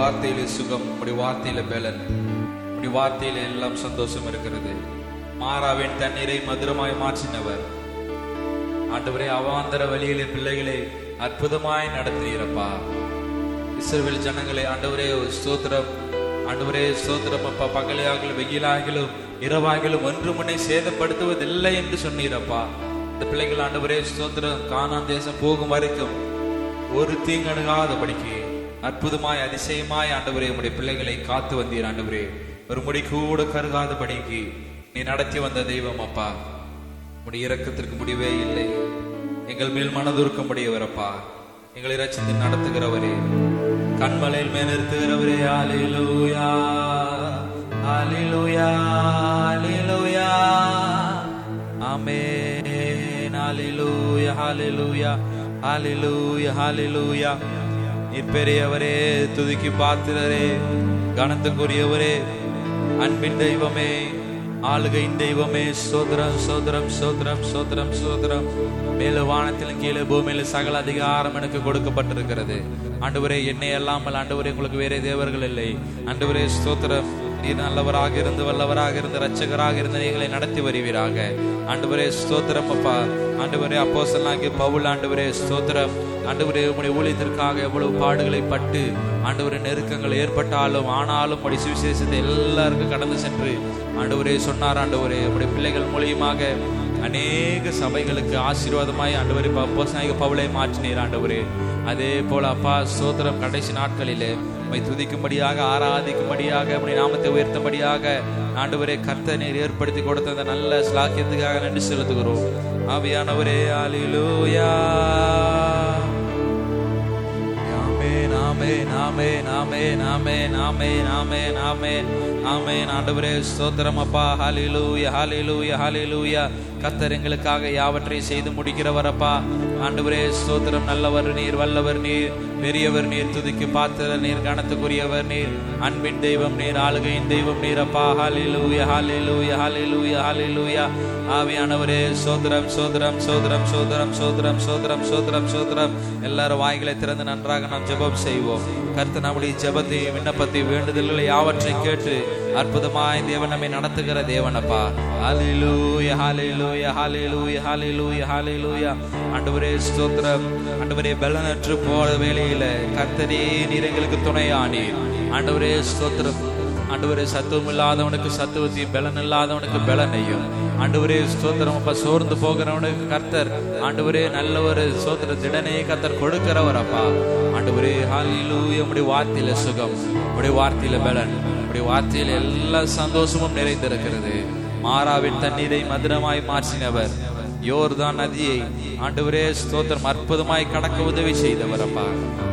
வார்த்தையில சுகம், உம்முடைய வார்த்தையில பலன், உம்முடைய வார்த்தையில எல்லாம் சந்தோஷம் இருக்கிறது. மாறாவின் தண்ணீரை மதுரமாய் மாற்றினவர் ஆண்டவரே, அவாந்தர வழியிலே பிள்ளைகளை அற்புதமாய் நடத்துகிறப்பா. இஸ்ரவேல் ஜனங்களை ஆண்டவரே ஸ்தோத்திரம், ஆண்டவரே ஸ்தோத்திரம் அப்பா. பகலையாகிலும் வெயிலாகிலும் இரவாகிலும் ஒன்று முன்னை சேதப்படுத்துவதில்லை என்று சொன்னீரப்பா. இந்த பிள்ளைகள் ஆண்டவரே ஸ்தோத்திரம் கானான் தேசம் போகும் வரைக்கும் ஒரு தீங்கு அணுகாதபடிக்கு அற்புதமாய் அதிசயமாய் ஆண்டவரே உம்முடைய பிள்ளைகளை காத்து வந்தீர். ஆண்டவரே, ஒரு முடி கூட கருகாதபடிக்கு நீ நடத்தி வந்த தெய்வம் அப்பா. உம்முடைய இரக்கத்திற்கு முடிவே இல்லை. எங்கள் மேல் மனதுருக்கமுடையவரப்பா, எங்களை ரட்சித்து நடத்துகிறவரே, கண்மலையில் மேல் நிறுத்துகிறவரே. ஹல்லேலூயா, ஹல்லேலூயா, ஹல்லேலூயா, ஆமென். ஹல்லேலூயா, ஹல்லேலூயா, ஹல்லேலூயா, ஹல்லேலூயா. நீர் பெரியவரே, துதிக்கு பாத்திரரே, கனத்துக்குரியவரே, அன்பின் தெய்வமே, ஆளுகையின் தெய்வமே, சோதரம் சோதரம் சோதரம் சோதரம் சோதரம். மேல வானத்திலும் கீழே பூமியில சகல அதிகாரம் எனக்கு கொடுக்கப்பட்டிருக்கிறது. ஆண்டவரே, என்னை அல்லாமல் ஆண்டவரே உங்களுக்கு வேறே தேவர்கள் இல்லை. ஆண்டவரே ஸ்தோத்திரம், நீர் நல்லவராக இருந்து வல்லவராக இருந்து இரட்சகராக இருந்து எங்களை நடத்தி வருவீராக. ஆண்டவரே ஸ்தோத்திரம் அப்பா. ஆண்டவரே, அப்போஸ்தலனாகிய பவுல் ஆண்டவரே ஸ்தோத்திரம், ஆண்டவரே உம்முடைய ஊழியத்திற்காக எவ்வளவு பாடுகளை பட்டு ஆண்டவரே நெருக்கங்கள் ஏற்பட்டாலும் ஆனாலும் உம்முடைய சுவிசேஷத்தை எல்லாருக்கும் கடந்து சென்று ஆண்டவரே சொன்னார். ஆண்டவரே, உம்முடைய பிள்ளைகள் மூலியமாக அநேக சபைகளுக்கு ஆசீர்வாதமாய் ஆண்டவரே அப்போஸ்தலனாகிய பவுலை மாற்றினீர். ஆண்டவரே, அதே போல அப்பா ஸ்தோத்திரம், கடைசி நாட்களிலே உம்மை துதிக்கும்படியாக ஆராதிக்கும்படியாக உம்முடைய நாமத்தை உயர்த்தும்படியாக ஆண்டவரே கர்த்தர் நீர் ஏற்படுத்தி கொடுத்த அந்த நல்ல ஸ்லாக்கியத்துக்காக நன்றி செலுத்துகிறோம். ஆவியானவரே, ஹல்லேலூயா, ஆமென், ஆமென், ஆமென், ஆமென், ஆமென், ஆமென், ஆமென், ஆமென், ஆமென். ஆண்டவரே ஸ்தோத்திரம் அப்பா. ஹல்லேலூயா, ஹல்லேலூயா, ஹல்லேலூயா. கர்த்தர் எங்களுக்காக யாவற்றையும் செய்து முடிக்கிறவரப்பா. ஆண்டவரே ஸ்தோத்திரம், நல்லவர் நீர், வல்லவர் நீர், பெரியவர் நீர், துதிக்கு பாத்திரர் நீர், கனத்துக்குரியவர் நீர், அன்பின் தெய்வம் நீர், ஆளுகையின் தெய்வம் நீர் அப்பா. ஹல்லேலூயா, ஹல்லேலூயா, ஹல்லேலூயா, ஹல்லேலூயா. ஆவியானவரே சோதரம் சோதரம் சோதரம் சோதரம் சோதரம் சோதரம் சோதரம் சோதரம். எல்லாரும் வாய்களை திறந்து நன்றாக நாம் ஜெபம் செய்வோம். கர்த்தர் நம்முடைய ஜெபத்தை, விண்ணப்பத்தை, வேண்டுதல்களை யாவற்றையும் கேட்டு அற்புதமாய் தேவன் நம்மை நடத்துகிற தேவனப்பா. ஹல்லேலூயா, ஹல்லேலூயா, ஹல்லேலூயா, ஹல்லேலூயா, ஹல்லேலூயா. ஆண்டவரே ஸ்தோத்திரம். ஆண்டவரே, பலனற்று போற வேளையில கர்த்தரே நீர் எங்களுக்கு துணையானீர். ஆண்டவரே ஸ்தோத்திரம். ஆண்டவரே, சத்துவம் இல்லாதவனுக்கு சத்துவத்தையும் பலன் இல்லாதவனுக்கு பலனையும் ஆண்டவரே ஸ்தோத்திரம் அப்பா. சோர்ந்து போகிறவனுக்கு கர்த்தர் ஆண்டவரே நல்ல ஒரு ஸ்தோத்திர திடனையை கர்த்தர் கொடுக்கிறவர் அப்பா. ஆண்டவரே ஹல்லேலூயா, உம்முடைய வார்த்தையில சுகம், உம்முடைய வார்த்தையில பலன், உம்முடைய வார்த்தையில எல்லா சந்தோஷமும் நிறைந்திருக்கிறது. மாறாவின் தண்ணீரை மதுரமாய் மாற்றினவர், யோர்தான் நதியை ஆண்டவரே ஸ்தோத்திரம் அற்புதமாய் கடக்க உதவி செய்தவர் அப்பா.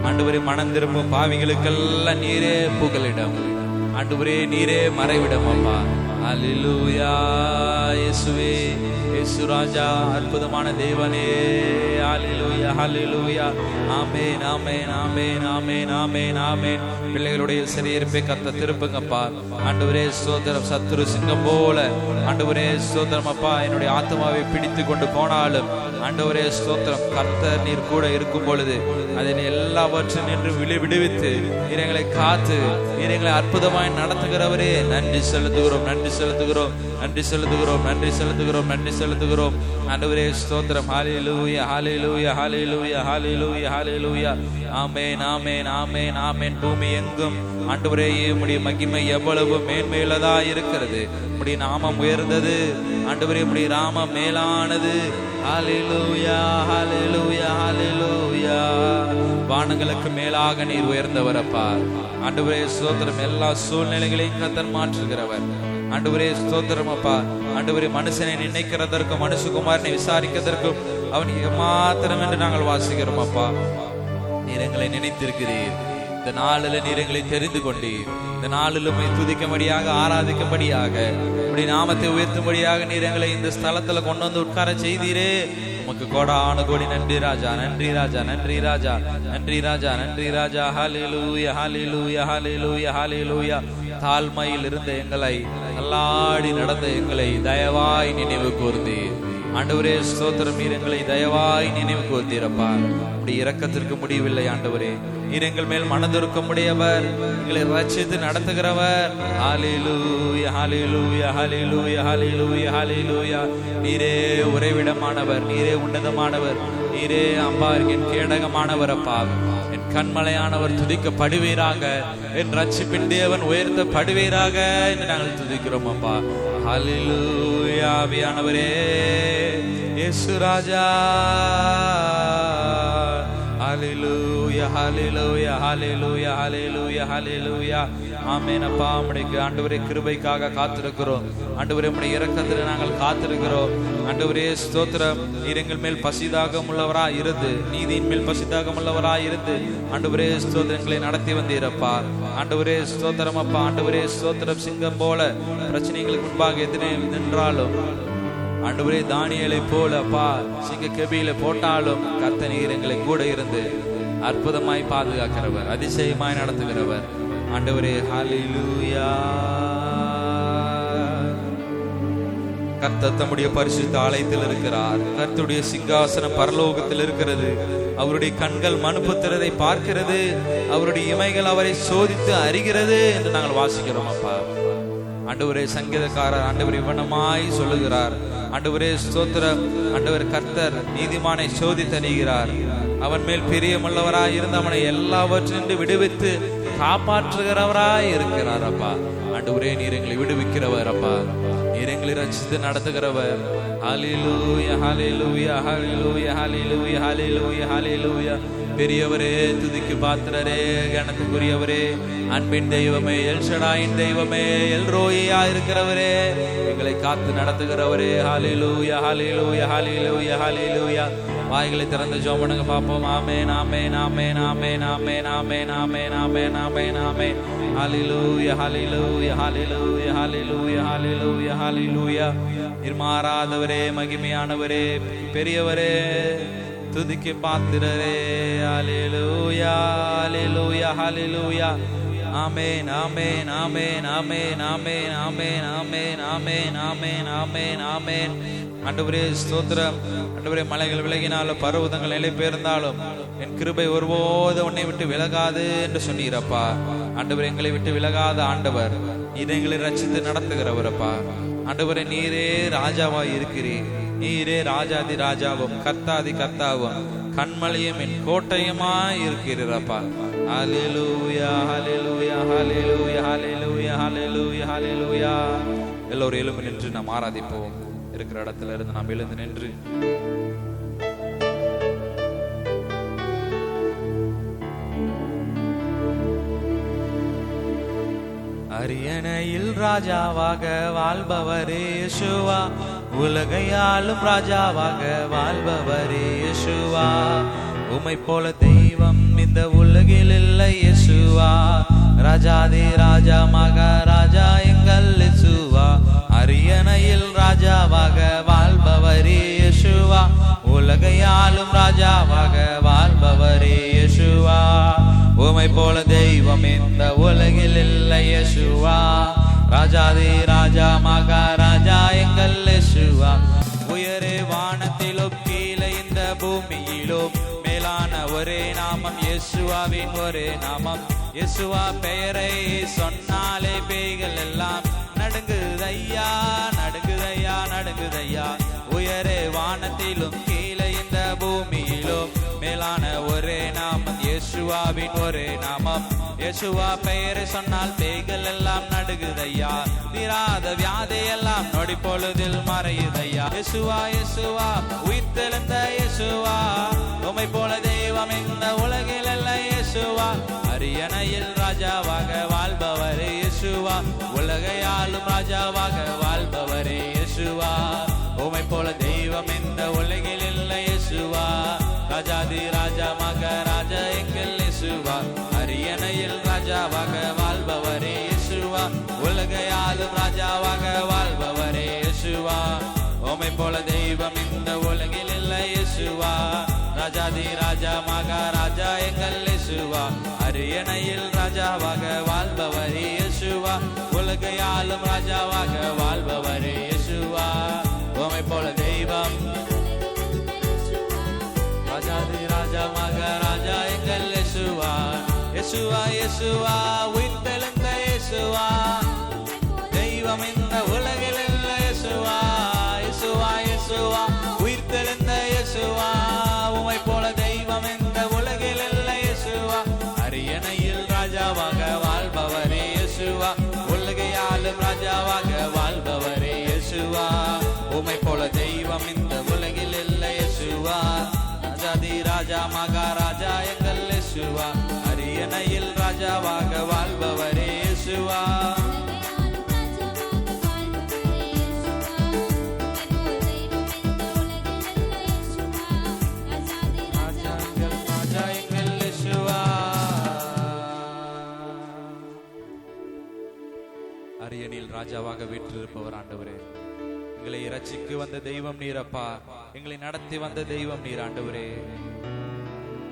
ஆண்டவரே, மனம் திரும்பும் பாவிகளுக்கெல்லாம் நீரே புகலிடம், ஆண்டவரே நீரே மறைவிடம் அப்பா. ஹல்லேலூயா, இயேசுவே, இயேசு ராஜா, அற்புதமான தேவனே. ஹல்லேலூயா, ஹல்லேலூயா, ஆமென், ஆமென், ஆமென், ஆமென், ஆமென், ஆமென். பிள்ளைகளுடைய சிறையிருப்பை கர்த்தர் திருப்புங்கப்பா. ஆண்டவரே ஸ்தோத்திரம், சத்துரு சிங்கம் போல ஆண்டவரே ஸ்தோத்திரம் அப்பா என்னுடைய ஆத்மாவை பிடித்து கொண்டு போனாலும் ஆண்டவரே ஸ்தோத்திரம் கர்த்தர் நீர் கூட இருக்கும் பொழுது அதனை எல்லாவற்றும் நின்று விடுவித்து நீரை காத்து நீரை அற்புதமாய் நடத்துகிறவரே நன்றி செலுத்துகிறோம், நன்றி செலுத்துகிறோம், நன்றி செலுத்துகிறோம், நன்றி செலுத்துகிறோம், நன்றி செலுத்துகிறோம். ஆண்டவரே ஸ்தோத்திரம். ஹல்லேலூயா, ஹல்லேலூயா, ஹல்லேலூயா, ஹல்லேலூயா, ஹல்லேலூயா. ஆமென், ஆமென், ஆமென், ஆமென். பூமி எங்கும் ஆண்டவரே உம்முடைய மகிமை எவ்வளவு மேன்மேலதா இருக்கிறது. உம்முடைய நாமம் உயர்ந்தது ஆண்டவரே, உம்முடைய நாமம் மேலானது. ஹல்லேலூயா, ஹல்லேலூயா, ஹல்லேலூயா. வானங்களுக்கு மேலாக நீர் உயர்ந்தவரப்பா. ஆண்டவரே ஸ்தோத்திரம். எல்லா சூழ்நிலைகளையும் கர்த்தர் மாற்றுகிறவர். ஆண்டவரே ஸ்தோத்திரம் அப்பா. ஆண்டவரே, மனுஷனை நினைக்கிறதற்கும் மனுஷகுமாரனை விசாரிக்கிறதற்கும் அவனுக்கு மாத்திரம் என்று நாங்கள் வாசிக்கிறோம் அப்பா. நீர் எங்களை நினைத்திருக்கிறீர். இந்த நாளில் நீர் எங்களை தெரிந்து கொண்டீர். இந்த நாளிலும் துதிக்கும்படியாக ஆராதிக்கும்படியாக உம்முடைய நாமத்தை உயர்த்தும்படியாக நீர் எங்களை இந்த ஸ்தலத்துல கொண்டு வந்து உட்கார செய்தீரே. உமக்கு கோடான கோடி நன்றி ராஜா, நன்றி ராஜா, நன்றி ராஜா, நன்றி ராஜா, நன்றி ராஜா. ஹல்லேலூயா, ஹல்லேலூயா, ஹல்லேலூயா, ஹல்லேலூயா. தாழ்மையில் இருந்த எங்களை, தள்ளாடி நடந்த எங்களை தயவாய் நினைவு கூர்ந்தீர். ஆண்டவரே ஸ்தோத்திரம், நீர் எங்களை தயவாய் நினைவு கூர்ந்தீரப்பா. உடைய இரக்கத்திற்கு முடியவில்லை ஆண்டவரே. நீர் எங்கள் மேல் மனதுருக்கம் உடையவர், எங்களை ரட்சித்து நடத்துகிறவர். ஹல்லேலூயா ஹல்லேலூயா ஹல்லேலூயா ஹல்லேலூயா ஹல்லேலூயா. நீரே உறைவிடமானவர், நீரே உன்னதமானவர், நீரே அப்பா என் கேடகமானவர். அப்பா என் கண்மலையானவர் துதிக்கப்படுவீராக, என் ரட்சிப்பின் தேவன் உயர்த்தப்படுவீராக என்று நாங்கள் துதிக்கிறோம் அப்பா. ஹல்லேலூயா. ஆவியானவரே, இயேசு ராஜா. ஹல்லேலூயா ஹல்லேலூயா ஹல்லேலூயா ஹல்லேலூயா ஹல்லேலூயா. ஆமென் அப்பா. உம்முடைய ஆண்டவரே கிருபைக்காக காத்திருக்கிறோம் ஆண்டவரே. உம்முடைய இரக்கத்தில் நாங்கள் காத்திருக்கிறோம் ஆண்டவரே. ஸ்தோத்திரம். நீர் எங்கள் மேல் பசிதாகம் உள்ளவராய் இருந்து, நீதியின் மேல் பசிதாகம் உள்ளவராய் இருந்து ஆண்டவரே ஸ்தோத்திரங்களை நடத்தி வந்தீரப்பா. ஆண்டவரே ஸ்தோத்திரம் அப்பா. ஆண்டவரே ஸ்தோத்திரம். சிங்கம் போல பிரச்சனைகளுக்கு முன்பாக எதிரே நின்றாலும் ஆண்டவரே தானியேலை போல அப்பா சிங்க கெபியில போட்டாலும் கர்த்தர் நீர் எங்களை கூட இருந்து அற்புதமாய் பாதுகாக்கிறவர், அதிசயமாய் நடத்துகிறவர் ஆண்டவரே. ஹல்லேலூயா. கர்த்தர் தம்முடைய பரிசுத்த ஆலயத்தில் இருக்கிறார். கர்த்தருடைய சிங்காசனம் பரலோகத்தில் இருக்கிறது. அவருடைய கண்கள் மனுபுத்திரரை பார்க்கிறது, அவருடைய இமைகள் அவரை சோதித்து அறிகிறது என்று நாங்கள் வாசிக்கிறோம் அப்பா. ஆண்டவரே சங்கீதக்காரர் ஆண்டவர் இவனமாய் சொல்லுகிறார். ஆண்டவரே ஸ்தோத்திரம். ஆண்டவர் கர்த்தர் நீதிமானை சோதித்தறிகிறார். அவன் மேல் பிரியமுள்ளவராய் இருந்து அவனை எல்லாவற்றிலிருந்து விடுவித்து காப்பாற்றுகிறவராய் இருக்கிறார் அப்பா. ஆண்டவரே நீர் எங்களை விடுவிக்கிறவர் அப்பா. நீர் எங்களை ரட்சித்து நடத்துகிறவர். ஹல்லேலூயா ஹல்லேலூயா ஹல்லேலூயா ஹல்லேலூயா ஹல்லேலூயா ஹல்லேலூயா. பெரியவரே, துதிக்கு பாத்திரரே, கனத்துக்குரியவரே, அன்பின் தெய்வமே, எல்ஷடாயின் தெய்வமே, எல்ரோயா இருக்கிறவரே, எங்களை காத்து நடத்துகிறவரே. ஹல்லேலூயா ஹல்லேலூயா ஹல்லேலூயா ஹல்லேலூயா. வாய்களை திறந்து ஜெபம் பண்ணுங்க பாப்போம். ஆமென் ஆமென் ஆமென் ஆமென் ஆமென் ஆமென் ஆமென் ஆமென் ஆமென் ஆமென். ஹல்லேலூயா ஹல்லேலூயா ஹல்லேலூயா ஹல்லேலூயா ஹல்லேலூயா ஹல்லேலூயா. மாறாதவரே, மகிமையானவரே, பெரியவரே, துதிக்கு பாத்திரரே. ஹல்லேலூயா ஹல்லேலூயா ஹல்லேலூயா. ஆமென் ஆமென் ஆமென் ஆமென் ஆமென் ஆமென் ஆமென் ஆமென் ஆமென் ஆமென் ஆமென். ஆண்டவரே ஸ்தோத்திரம். ஆண்டவரே மலைகள் விலகினாலும் பர்வதங்கள் நிலை பெயர்ந்தாலும் என் கிருபை ஒருபோதும் உன்னை விட்டு விலகாது என்று சொன்னீரப்பா. ஆண்டவரே எங்களை விட்டு விலகாத ஆண்டவர், எங்களை ரட்சித்து நடத்துகிறவரப்பா. ஆண்டவரே நீரே ராஜாவாய் இருக்கிறீர். நீரே ராஜாதி ராஜாவும் கர்த்தாதி கர்த்தாவும் கண்மலையும் என் கோட்டையுமாய் இருக்கிறப்பா. ஹல்லேலூயா ஹல்லேலூயா ஹல்லேலூயா ஹல்லேலூயா ஹல்லேலூயா ஹல்லேலூயா. எல்லோரும் எழுந்து நின்று நாம் ஆராதிப்போம். இருக்கிற இடத்துல இருந்து நாம் எழுந்து நின்று அரியணையில் ராஜாவாக வாழ்பவரே இயேசுவா, உலகையாளும் ராஜாவாக வாழ்பவரே இயேசுவா. உம்மை போல தெய்வம் இந்த உலகில் இல்லை இயேசுவா. ராஜாதி ராஜா மகாராஜா எங்கள் இயேசுவா. அரியணையில் ராஜாவாக வாழ்பவரே இயேசுவா, உலகையாளும் ராஜாவாக வாழ்பவரே இயேசுவா. உம்மை போல தெய்வம் இந்த உலகில் இல்லை இயேசுவா. ராஜாதி ராஜா மகாராஜா எங்கள் இயேசுவா. உயரே வானத்திலும் கீழே இந்த பூமியிலும் மேலான ஒரே நாமம் இயேசுவாவின் ஒரே நாமம். இயேசுவா பெயரை சொன்னாலே பேய்கள் எல்லாம் நடுங்குதையா நடுங்குதையா நடுங்குதையா. உயரே வானத்திலும் கீழே இந்த பூமியிலும் மேலான ஒரே நாமம் இயேசுவாவின் ஒரே நாமம். இயேசுவா பெயரை சொன்னால் பேய்கள் எல்லாம் நடுங்குதையா. தீராத வியாதி எல்லாம் நொடி பொழுதில் மறையுதையா. இயேசுவா இயேசுவா உயிர்த்தெழுந்த இயேசுவா. உம்மை போல தெய்வம் இந்த உலகில் இல்லை இயேசுவா. அரியணையில் ராஜாவாக வாழ்பவரே இயேசுவா, உலகையாளும் ராஜாவாக வாழ்பவரே இயேசுவா. உம்மை போல தெய்வம் இந்த உலகில் இல்லை இயேசுவா. ராஜாதி ராஜா மகாராஜா எங்கள் இயேசுவா. அரியணையில் ராஜாவாக வாழ்பவரே இயேசுவா, உலகையாளும் ராஜாவாக வாழ்பவரே இயேசுவா. உம்மை போல தெய்வம் இந்த உலகில் இல்லை இயேசுவா. ராஜாதி ராஜா மகாராஜா எங்கள் இயேசுவா. அரியணையில் ராஜாவாக வாழ்பவரே இயேசுவா, உலகையாளும் ராஜாவாக வாழ்பவரே இயேசுவா. உம்மை போல தெய்வம் இயேசுவா இயேசுவா உயிர்த்தெழுந்த இயேசுவா தெய்வம் இந்த உலகில் இல்ல இயேசுவா இயேசுவா இயேசுவா உயிர்த்தெழுந்த இயேசுவா உம்மை போல தெய்வம் இந்த உலகில் இல்ல இயேசுவா அரியணையில் ராஜாவாக வாழ்பவரே இயேசுவா உலகையாலும் ராஜாவாக வாழ்பவரே இயேசுவா உம்மை போல தெய்வம் இந்த உலகில் இல்ல இயேசுவா ராஜாதி ராஜா மகாராஜா எங்கள் இயேசுவா அரியணையில் ராஜாவாக வாழ்பவரே இயேசுவா அரியணையில் ராஜாவாக வீற்றிருப்பவர் ஆண்டவரே எங்களை இரட்சிக்கு வந்த தெய்வம் நீரப்பா எங்களை நடத்தி வந்த தெய்வம் நீர் ஆண்டவரே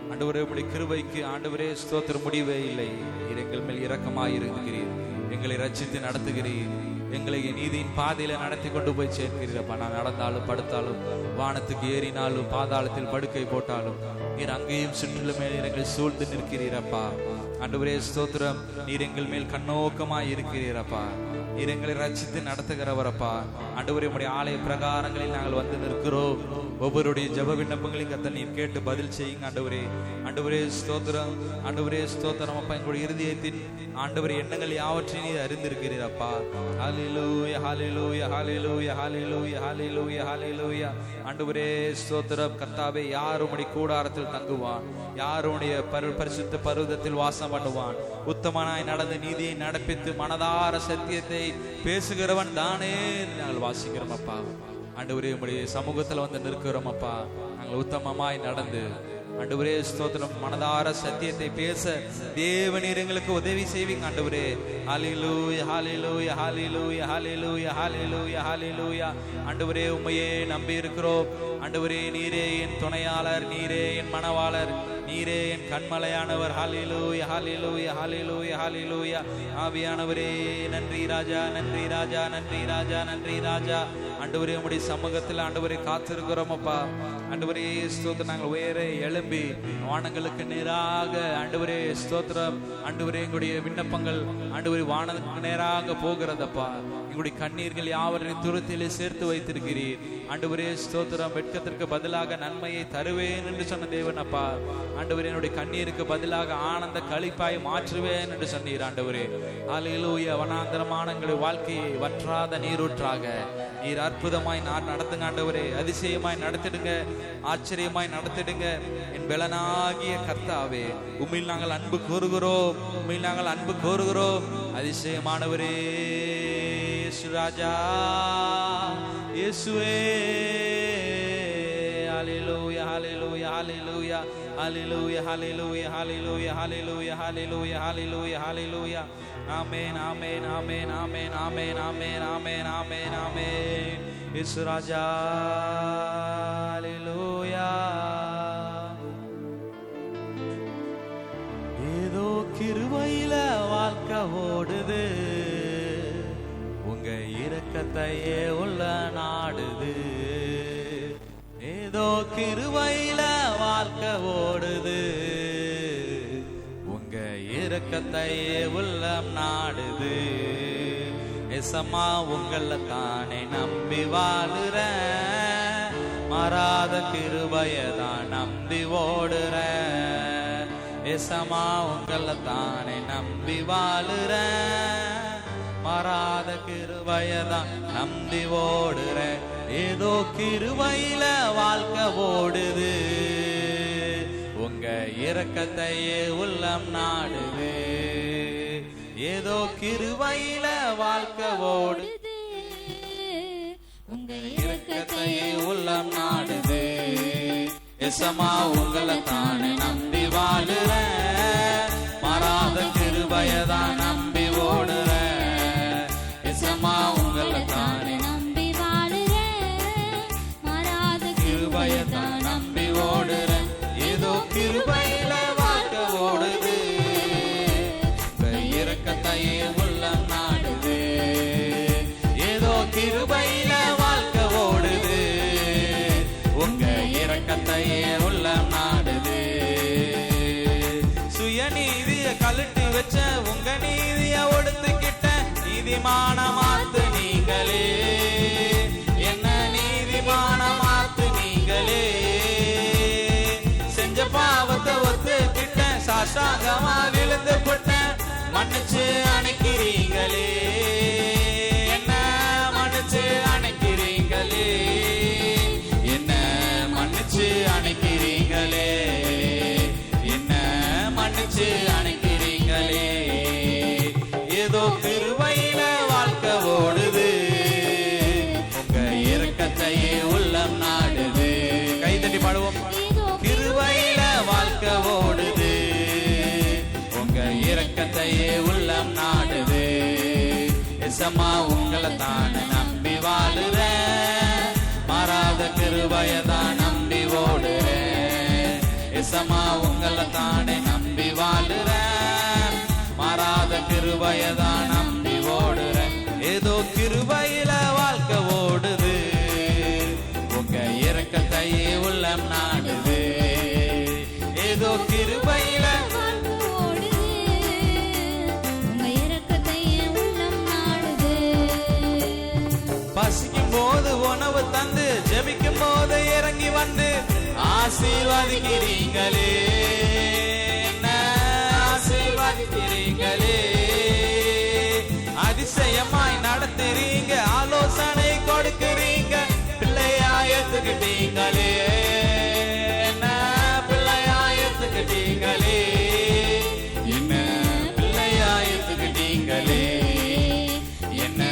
ஆண்டவரே உம்முடைய கிருபைக்கு ஆண்டவரே ஸ்தோத்திரம் முடிவே இல்லை நீர் எங்கள் மேல் இரக்கமாயிருக்கிறீர் எங்களை ரட்சித்து நடத்துகிறீர் எங்களை நீதியின் பாதையில நடத்தி கொண்டு போய் சேர்க்கிறீரப்பா நான் நடந்தாலும் படுத்தாலும் வானத்துக்கு ஏறினாலும் பாதாளத்தில் படுக்கை போட்டாலும் நீர் அங்கேயும் சுற்றிலும் எங்களை சூழ்ந்து நிற்கிறீரப்பா ஆண்டவரே ஸ்தோத்திரம் நீர் எங்கள் மேல் கண்ணோக்கமாய் இருக்கிறீரப்பா நீர் எங்களை ரட்சித்து நடத்துகிறவரப்பா ஆண்டவரே உம்முடைய ஆலய பிரகாரங்களில் நாங்கள் வந்து நிற்கிறோம் ஒவ்வொருடைய ஜெப விண்ணப்பங்களையும் கர்த்தர் நீர் கேட்டு பதில் செய்யுங்க ஆண்டவரே ஆண்டவரே ஸ்தோத்திரம் அப்பா எங்களுடைய இருதயத்தின் ஆண்டவரே எண்ணங்கள் யாவற்றையும் நீர் அறிந்திருக்கிறீரப்பா ஹல்லேலூயா ஹல்லேலூயா ஹல்லேலூயா ஹல்லேலூயா ஹல்லேலூயா ஹல்லேலூயா ஆண்டவரே ஸ்தோத்திரம் கர்த்தாவே யார் உம்முடைய கூடாரத்தில் தங்குவான் யார் உம்முடைய பரிசுத்த பர்வதத்தில் வாசம் பண்ணுவான் உத்தமனாய் நடந்து நீதியை நடப்பித்து மனதார சத்தியத்தை பேசுகிறவன் தானே நாங்கள் வாசிக்கிறோம் அப்பா ஆண்டவரே உம்முடைய சமூகத்துல வந்து நிற்கிறோம் அப்பா நாங்கள் உத்தமமாய் நடந்து ஆண்டவரே ஸ்தோத்திரம் மனதார சத்தியத்தை பேச தேவனீர் எங்களுக்கு உதவி செய்வீங்க ஆண்டவரே ஹல்லேலூயா ஹல்லேலூயா ஹல்லேலூயா ஹல்லேலூயா ஹல்லேலூயா ஹல்லேலூயா ஆண்டவரே உம்மையே நம்பி இருக்கிறோம் ஆண்டவரே நீரே என் துணையாளர் நீரே என் மணவாளர் நீரே என் கண்மலையானவர் ஹல்லேலூயா ஹல்லேலூயா ஹல்லேலூயா ஹல்லேலூயா ஆவியானவரே நன்றி ராஜா நன்றி ராஜா நன்றி ராஜா நன்றி ராஜா ஆண்டவரே உம்முடைய சமூகத்தில் ஆண்டவரே காத்திருக்கிறோம் அப்பா ஆண்டவரே ஸ்தோத்திரம் நாங்கள் உயரே எழும்பி வானங்களுக்கு நேராக ஆண்டவரே ஸ்தோத்திரம் ஆண்டவரே எங்களுடைய விண்ணப்பங்கள் ஆண்டவரே வானங்களுக்கு நேராக போகிறதப்பா எங்களுடைய கண்ணீர்கள் யாவரையும் துருத்திலே சேர்த்து வைத்திருக்கிறீர் ஆண்டவரே ஸ்தோத்திரம் வெட்கத்திற்கு பதிலாக நன்மையை தருவேன் என்று சொன்ன தேவன் அப்பா ஆண்டவரே என்னுடைய கண்ணீருக்கு பதிலாக ஆனந்த களிப்பாய் மாற்றுவேன் என்று சொன்னீர் ஆண்டவரே ஹல்லேலூயா வனாந்தரமான எங்களுடைய வாழ்க்கையை வற்றாத நீரூற்றாக நீர் அற்புதமாய் நான் நடத்துங்க ஆண்டவரே அதிசயமாய் நடத்திடுங்க ஆச்சரியமாய் நடத்திடுங்க என் பலனாகிய கர்த்தாவே உம்மில் நாங்கள் அன்பு கூறுகிறோம் உம்மில் நாங்கள் அன்பு கூறுகிறோம் அதிசயமானவரே ராஜா இயேசுவே ஹல்லேலூயா ஹல்லேலூயா ஹல்லேலூயா ஹல்லேலூயா ஹல்லேலூயா ஹல்லேலூயா ஹல்லேலூயா ஹல்லேலூயா ஹல்லேலூயா ஹல்லேலூயா ஆமென் ஆமென் ஆமென் ஆமென் ஆமென் ஆமென் ஆமென் ஆமென் ஆமென் இயேசு ராஜா ஹல்லேலூயா ஏதோ கிருபையில வாழ்க்கை ஓடுது உங்க இரக்கத்தையே உள்ள நாடுது ஏதோ கிருபையில வாழ்க்கை ஓடுது உங்க இரக்கத்தையே உள்ளம் நாடுது எசமா உங்களை தானே நம்பி வாழுற மாறாத கிருபையதான் நம்பி ஓடுற எசமா உங்களை தானே நம்பி வாழுற மாறாத கிருபையதான் நம்பி ஓடுற ஏதோ கிருபையில வாழ்க்கை ஓடுது உங்க இரக்கத்தையே உள்ளம் நாடுது ஏதோ கிருபையில வாழ்க்கை ஓடுது உங்க இரக்கத்தையே உள்ளம் நாடுது எசமா உங்களை தானே நம்பி வாழுற மாறாத கிருபையதான் நம்பி ஓடுற எசமா உங்களை தானே நம்பி வாழுற மாறாத கிருபையதான் நம்பி ஓடுற ஏதோ கிருபையில வாழ்க்கை ஓடுது இரக்கத்தையே உள்ளம் நாடுது ஏதோ கிருபையில வாழ்க்கை ஓடுது உங்க இரக்கத்தையே உள்ளம் நாடுது கழட்டி வச்ச உங்க நீதிய ஒடுத்துக்கிட்ட நீதிமான மாத்து நீங்களே, என்ன நீதிமான மாத்து நீங்களே. செஞ்ச பாவத்தை ஒத்துக்கிட்ட சாஷ்டாங்கமா விழுந்து போட்ட மன்னிச்சு அணைக்கிறீங்களே, என்ன மன்னிச்சு அணைக்கிறீங்களே, என்ன மன்னிச்சு அணைக்கிறீங்களே, என்ன மன்னிச்சு அணைக்கிறீங்களே. ஏதோ கிருபையில வாழ்க்கை ஓடுது, உங்க இரக்கத்தையே உள்ளம் நாடுது. கைதட்டி பாடுவோம். கிருபையில வாழ்க்கை ஓடுது, உங்க இரக்கத்தையே உள்ளம் நாடுது. எசமா உங்களை தானே நம்பி வாழுறேன், மாறாத கிருபையதான் நம்பி ஓடுறேன். எசமா உங்களை தானே நம்பி வாழுறேன், மாறாத கிருபையதான் நம்பி ஓடுறேன். ஏதோ கிருபையில வாழ்க்கை ஓடுது, உங்க இரக்கத்தையே உள்ளம் நாடுது. ஏதோ கிருபையில பசிக்கும் போது உணவு தந்து ஜெபிக்கும் போது இறங்கி வந்து ஆசீர்வதிக்கிறீங்களே, என்ன ஆசீர்வதிக்கிறீங்களே. அதிசயமாய் நடத்துறீங்க, ஆலோசனை கொடுக்கிறீங்க, பிள்ளையா ஏத்துக்கிட்டீங்களே, என்ன பிள்ளையா ஏத்துக்கிட்டீங்களே, என்ன பிள்ளையா ஏத்துக்கிட்டீங்களே, என்ன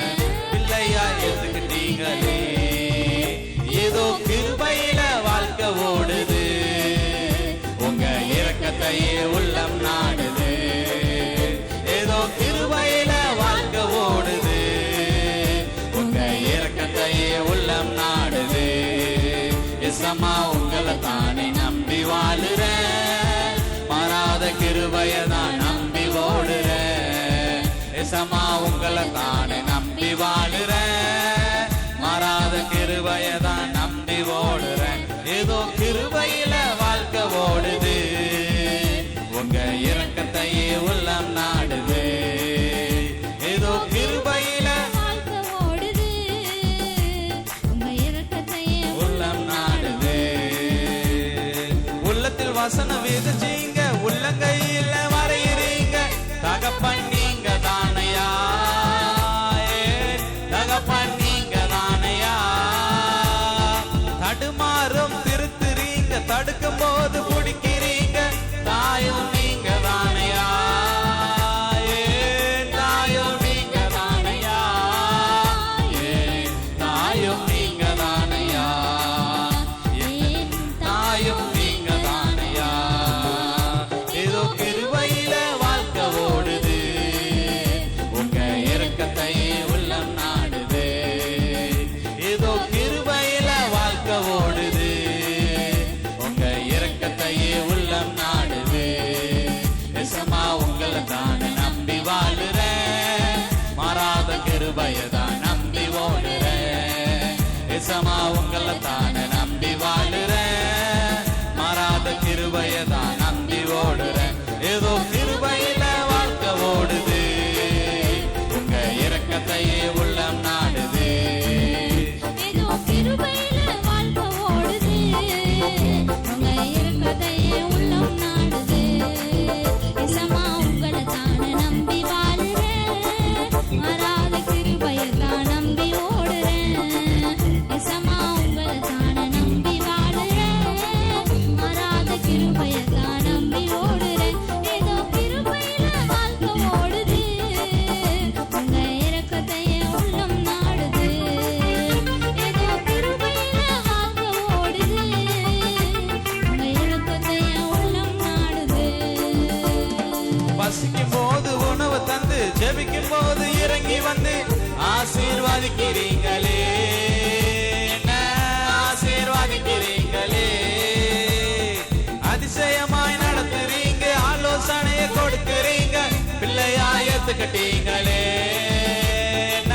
பிள்ளையா ஏத்துக்கிட்டீங்களே. ஏதோ கிருபையில வாழ்க்கை ஓடுது, உங்க இரக்கத்தையே உள்ளம் நாடுது. ஏதோ கிருபையில வாழ்க்கை ஓடுது, உங்க இரக்கத்தையே உள்ளம் நாடுது. எசமா உங்களை தானே நம்பி வாழுறேன், மாறாத கிருபையதான் நம்பி ஓடுறேன். எசமா உங்களை தானே நம்பி வாழுறேன், மாறாத கிருபையதான் நம்பி ஓடுறேன். ஏதோ கிருபையில வாழ்க்கை ஓடுது, உங்க இரக்கத்தையே உள்ளம் நாடுது. ஏதோ கிருபையில வாழ்க்கை ஓடுது, உங்க இரக்கத்தையே உள்ளம் நாடுது. உள்ளத்தில் வசனம் விதைச்சீங்க, உள்ளங்கையில வரையறீங்க, தகப்பன் நீங்க தானையா, தகப்பன் நீங்க தானையா. தடுமாறும் திருத்துறீங்க, தடுக்கும் போது பிடிக்கிறீங்க, தாயும் நீங்க தானையா, தாயும் நீங்க தானையா, தாயும் நீங்க தானையா, தாயும் நீங்க தானையா. ஏதோ கிருபையில வாழ்க்கை ஓடுது, உங்க இரக்கத்தையே உள்ளம் நாடுது. ஏதோ கிருபையில வாழ்க்கை ஓடுது, உங்க இரக்கத்தையே உள்ளம் நாடுது. எசமா உங்களை தானே நம்பி வாழுறேன், மாறாத கிருபையதான் நம்பி ஓடுறேன். எசமா உங்களை தானே நம்பி வாழுறேன், மாறாத கிருபையதான் நம்பி ஓடுறேன். ஏதோ கிருபையில வாழ்க்கை ஓடுது, உங்க இரக்கத்தையே உள்ளம் நாடுது. ஏதோ கிருபையில வாழ்க்கை ஓடுது, உங்க இரக்கத்தையே உள்ளம் நாடுது. எசமா உங்களை தானே நம்பி வாழுறேன், மாறாத கிருபையதான் நம்பி ஓடுறேன். எசமா உங்களை தானே நம்பி வாழுறேன், மாறாத கிருபையதான் நம்பி ஓடுறேன். ஏதோ கிருபையில வாழ்க்கை ஓடுது, உங்க இரக்கத்தையே உள்ளம் நாடுது. ஏதோ கிருபையில வாழ்க்கை ஓடுது, உங்க இரக்கத்தையே உள்ளம் நாடுது. பசிக்கும் போது உணவு தந்து ஜெபிக்கும் போது இறங்கி வந்து ஆசீர்வதிக்கிறீங்களே, என்ன ஆசீர்வதிக்கிறீங்களே. அதிசயமாய் நடத்துறீங்க, ஆலோசனையை கொடுக்கிறீங்க, பிள்ளையா ஏத்துக்கிட்டீங்களே, என்ன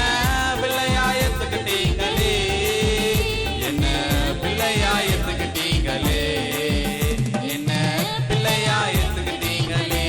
பிள்ளையா ஏத்துக்கிட்டீங்களே, என்ன பிள்ளையா ஏத்துக்கிட்டீங்களே, என்ன பிள்ளையா ஏத்துக்கிட்டீங்களே.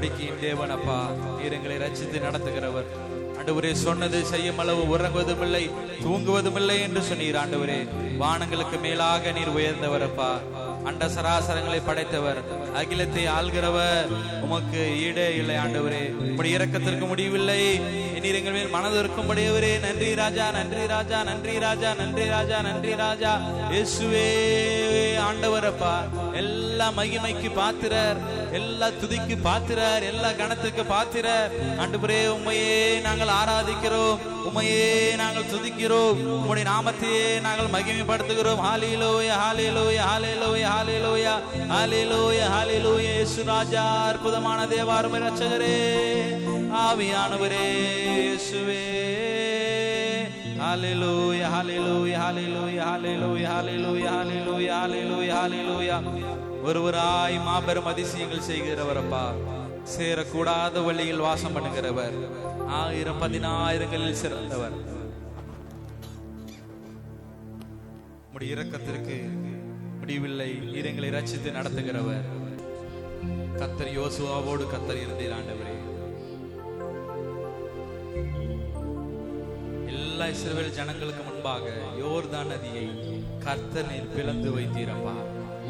உடன்படிக்கையின் தேவனப்பா, நீர் எங்களை ரட்சித்து நடத்துகிறவர். ஆண்டவரே, சொன்னது செய்யும் அளவு உறங்குவதும் இல்லை தூங்குவதும் இல்லை என்று சொன்னீர். ஆண்டவரே, வானங்களுக்கு மேலாக நீர் உயர்ந்தவரப்பா, அண்ட சராசரங்களை படைத்தவர், அகிலத்தை ஆள்கிறவர், உமக்கு ஈடே இல்லை. ஆண்டவரே, உம்முடைய இரக்கத்திற்கு முடிவில்லை. நீர் எங்கள் மேல் மனது இருக்கும்படியவரே, நன்றி ராஜா, நன்றி ராஜா, நன்றி ராஜா, நன்றி ராஜா, நன்றி ராஜா. இயேசுவே ஆண்டவரப்பா, எல்லா மகிமைக்கு பாத்திரர், எல்லா துதிக்கு பாத்திரர், எல்லா கணத்துக்கு பாத்திரர். ஆண்டவரே, உம்மையே நாங்கள் ஆராதிக்கிறோம், உம்மையே நாங்கள் துதிக்கிறோம், உம்முடைய நாமத்தையே நாங்கள் மகிமைப்படுத்துகிறோம். ஹல்லேலூயா, ஹல்லேலூயா, ஹல்லேலூயா, ஹல்லேலூயா, ஹல்லேலூயா, ஹல்லேலூயா. இயேசு ராஜா, அற்புதமான தேவா, அருமை இரட்சகரே, ஆவியானவரே, இயேசுவே. ஹல்லேலூயா, ஹல்லேலூயா, ஹல்லேலூயா, ஹல்லேலூயா, ஹல்லேலூயா, ஹல்லேலூயா, ஹல்லேலூயா, ஹல்லேலூயா. ஒருவராய் மாபெரும் அதிசயங்கள் செய்கிறவரப்பா, சேரக்கூடாத வழியில் வாசம் பண்ணுகிறவர், 1000 10,000களில் சிறந்தவர். உம்முடைய இரக்கத்திற்கு முடிவில்லை. நீர் எங்களை ரட்சித்து நடத்துகிறவர். கர்த்தர் யோசுவாவோடு கர்த்தர் இருந்தீர். ஆண்டவரே, எல்லா இஸ்ரவேல் ஜனங்களுக்கு முன்பாக யோர்தான் நதியை கர்த்தர் நீர் பிளந்து வைத்தீரப்பா.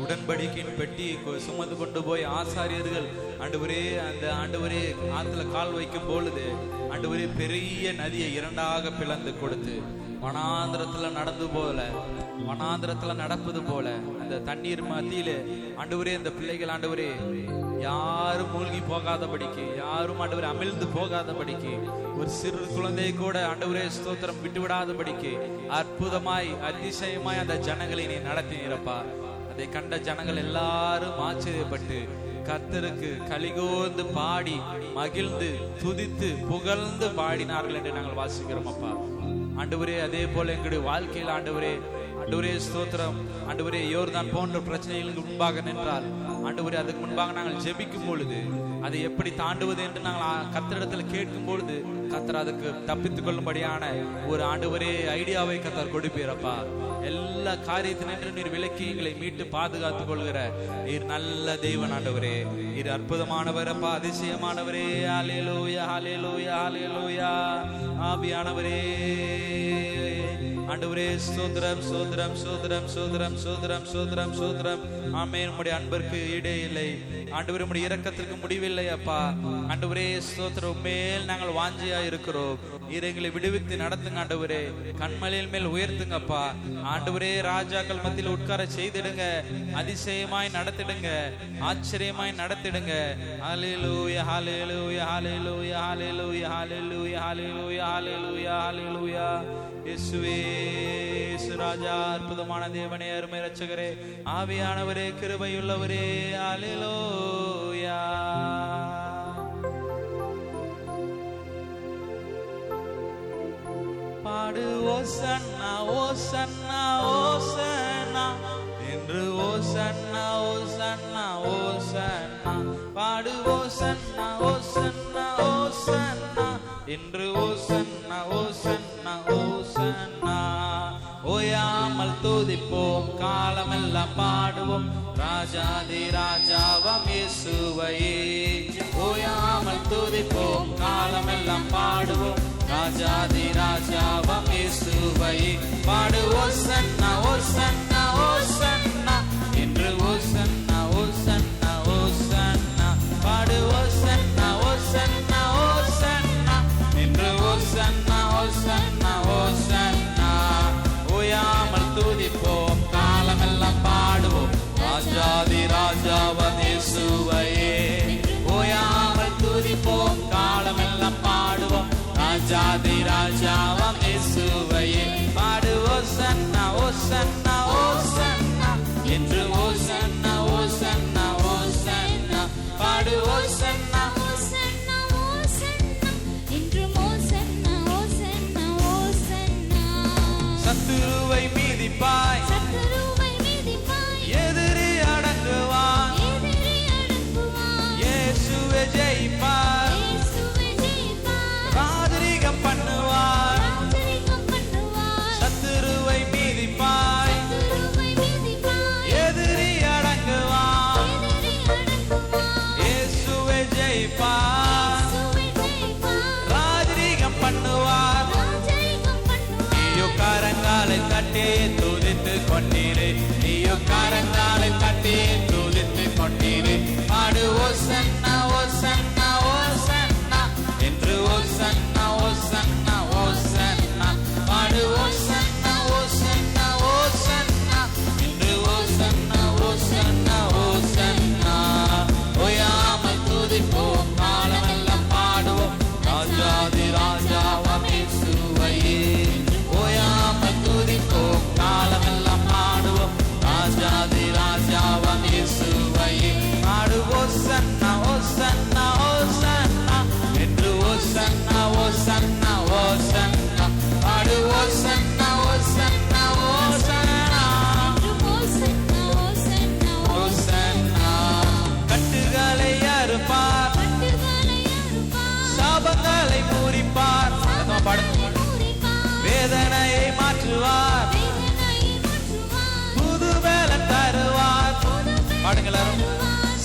உடன்படிக்கையின் பெட்டியை சுமந்து கொண்டு போய் ஆசாரியர்கள் ஆண்டவரே அந்த ஆண்டவரே ஆத்துல கால் வைக்கும் பொழுது ஆண்டவரே பெரிய நதியை 2ஆக பிளந்து கொடுத்து வனாந்திரத்துல நடப்பது போல அந்த தண்ணீர் மத்தியில ஆண்டவரே அந்த பிள்ளைகள் ஆண்டவரே யாரும் மூழ்கி போகாதபடிக்கு, யாரும் ஆண்டவரே அமிழ்ந்து போகாதபடிக்கு, ஒரு சிறு குழந்தை கூட ஆண்டவரே ஸ்தோத்திரம் விட்டுவிடாதபடிக்கு அற்புதமாய் அதிசயமாய் அந்த ஜனங்களை நீ நடத்தினீரப்பா. அதை கண்ட ஜனங்கள் எல்லாரும் ஆச்சரியப்பட்டு கர்த்தருக்கு கலிகோர்ந்து பாடி மகிழ்ந்து துதித்து புகழ்ந்து பாடினார்கள் என்று நாங்கள் வாசிக்கிறோம் அப்பா. ஆண்டவரே, அதே போல எங்களுடைய வாழ்க்கையில் ஆண்டவரே ஸ்தோத்திரம் ஆண்டவரே, யோர்தான் போன்ற பிரச்சனைகளுக்கு முன்பாக நின்றால் ஆண்டவரே அதுக்கு முன்பாக நாங்கள் ஜெபிக்கும் பொழுது அதை எப்படி தாண்டுவது என்று நாங்கள் கர்த்தரிடத்தில் கேட்கும் பொழுது கர்த்தர் அதுக்கு தப்பித்துக் கொள்ளும்படியான ஒரு ஆண்டவரே ஐடியாவை கர்த்தர் கொடுப்பீரப்பா. எல்லா காரியத்தினின்று நீர் விலக்கி எங்களை மீட்டு பாதுகாத்துக் கொள்கிற நீர் நல்ல தெய்வன் ஆண்டவரே. நீர் அற்புதமானவர் அப்பா, அதிசயமானவரே. ஹல்லேலூயா, ஹல்லேலூயா, ஹல்லேலூயா. ஆவியானவரே ஆண்டவரே ஸ்தோத்திரம், ஸ்தோத்திரம், ஸ்தோத்திரம், ஸ்தோத்திரம், ஸ்தோத்திரம், ஸ்தோத்திரம், ஸ்தோத்திரம். ஆமென். உம்முடைய அன்பிற்கு ஈடே இல்லை ஆண்டவரே, உம்முடைய இரக்கத்திற்கு முடிவில்லை அப்பா. ஆண்டவரே ஸ்தோத்திரம், மேல் நாங்கள் வாஞ்சியா இருக்கிறோம். நீர் எங்களை விடுவித்து நடத்துங்க ஆண்டவரே, கண்மலையில் மேல் உயர்த்துங்கப்பா ஆண்டவரே. ராஜாக்கள் மத்தியில் உட்கார செய்திடுங்க, அதிசயமாய் நடத்திடுங்க, ஆச்சரியமாய் நடத்திடுங்க. ஹல்லேலூயா, ஹல்லேலூயா, ஹல்லேலூயா, ஹல்லேலூயா, ஹல்லேலூயா, ஹல்லேலூயா, ஹல்லேலூயா, ஹல்லேலூயா. இயேசுவே, இயேசு ராஜா, அற்புதமான தேவனே, அருமை இரட்சகரே, ஆவியானவரே, கிருபையுள்ளவரே. ஹல்லேலூயா. பாடு ஓசன்னா, ஓசன்னா, ஓசன்னா என்று ஓசன்னா, ஓசன்னா, ஓசன்னா. பாடு ஓசன்னா, ஓசன்னா, ஓசன்னா என்று ஓசன்னா, ஓசன்னா, ஓசன்னா. ஓயாமல் துதிப்போம், காலமெல்லாம் பாடுவோம், ராஜாதி ராஜாவாம் இயேசுவையே. ஓயாமல் துதிப்போம், காலமெல்லாம் பாடுவோம், ராஜாதி ராஜாவாம் இயேசுவையே. பாடு ஓசன்னா, ஓசன்னா, ஓசன்னா என்று ஓசன்னா, ஓசன்னா, ஓசன்னா. பாடு ஓசன்னா, ஓசன்னா, ஓசன்னா என்று ஓசன்னா, ஓசன்னா, ஓசன்னா. ஓயாமல் துதிப்போம், காலமெல்லாம் பாடுவோம், ராஜாதி ராஜாவாம் இயேசுவையே. ஓயாமல் துதிப்போம், காலமெல்லாம் பாடுவோம், ராஜாதி ராஜாவாம் இயேசுவையே. பாடு ஓசன்னா, ஓசன்னா, ஓசன்னா என்று ஓசன்னா, ஓசன்னா, ஓசன்னா. பாடு ஓசன்னா, ஓசன்னா, ஓசன்னா என்று ஓசன்னா, ஓசன்னா, ஓசன்னா. சத்துருவை மீதிப்பாய், சத்துருவை மிதிப்பாய், எதிரி அடங்குவான், எதிரி அடங்குவான். இயேசுவே ஜெயிப்பார், இயேசுவே ஜெயிப்பார், ராஜரீகம் பண்ணுவார், ராஜரீகம் பண்ணுவார். கொண்டீரே. நீயும் கரங்களை தட்டி துதித்து கொண்டீரே. பாடு ஓசன்னா ஓசன்னா ஓசன்னா என்று ஓசன்னா ஓசன்னா ஓசன்னா. பாடு ஓசன்னா ஓசன்னா ஓசன்னா என்று ஓசன்னா ஓசன்னா ஓசன்னா. ஓயாமல் துதிப்போம் காலமெல்லாம் பாடுவோம் ராஜாதி ராஜாவாம் இயேசுவையே. ஓயாமல் துதிப்போம் காலமெல்லாம் பாடுவோம் ராஜாதி ராஜாவாம் இயேசுவையே. பாடு ஓசன்னா ஓசன்னா ஓசன்னா என்று ஓசன்னா ஓசன்னா ஓசன்னா. பாடு ஓசன்னா ஓசன்னா ஓசன்னா ஓசன்னா. கட்டுகளை அறுப்பார், சாபங்களை பூரிப்பார், வேதனையை மாற்றுவார், புது வேலன் தருவார். பாடுங்களாரும்.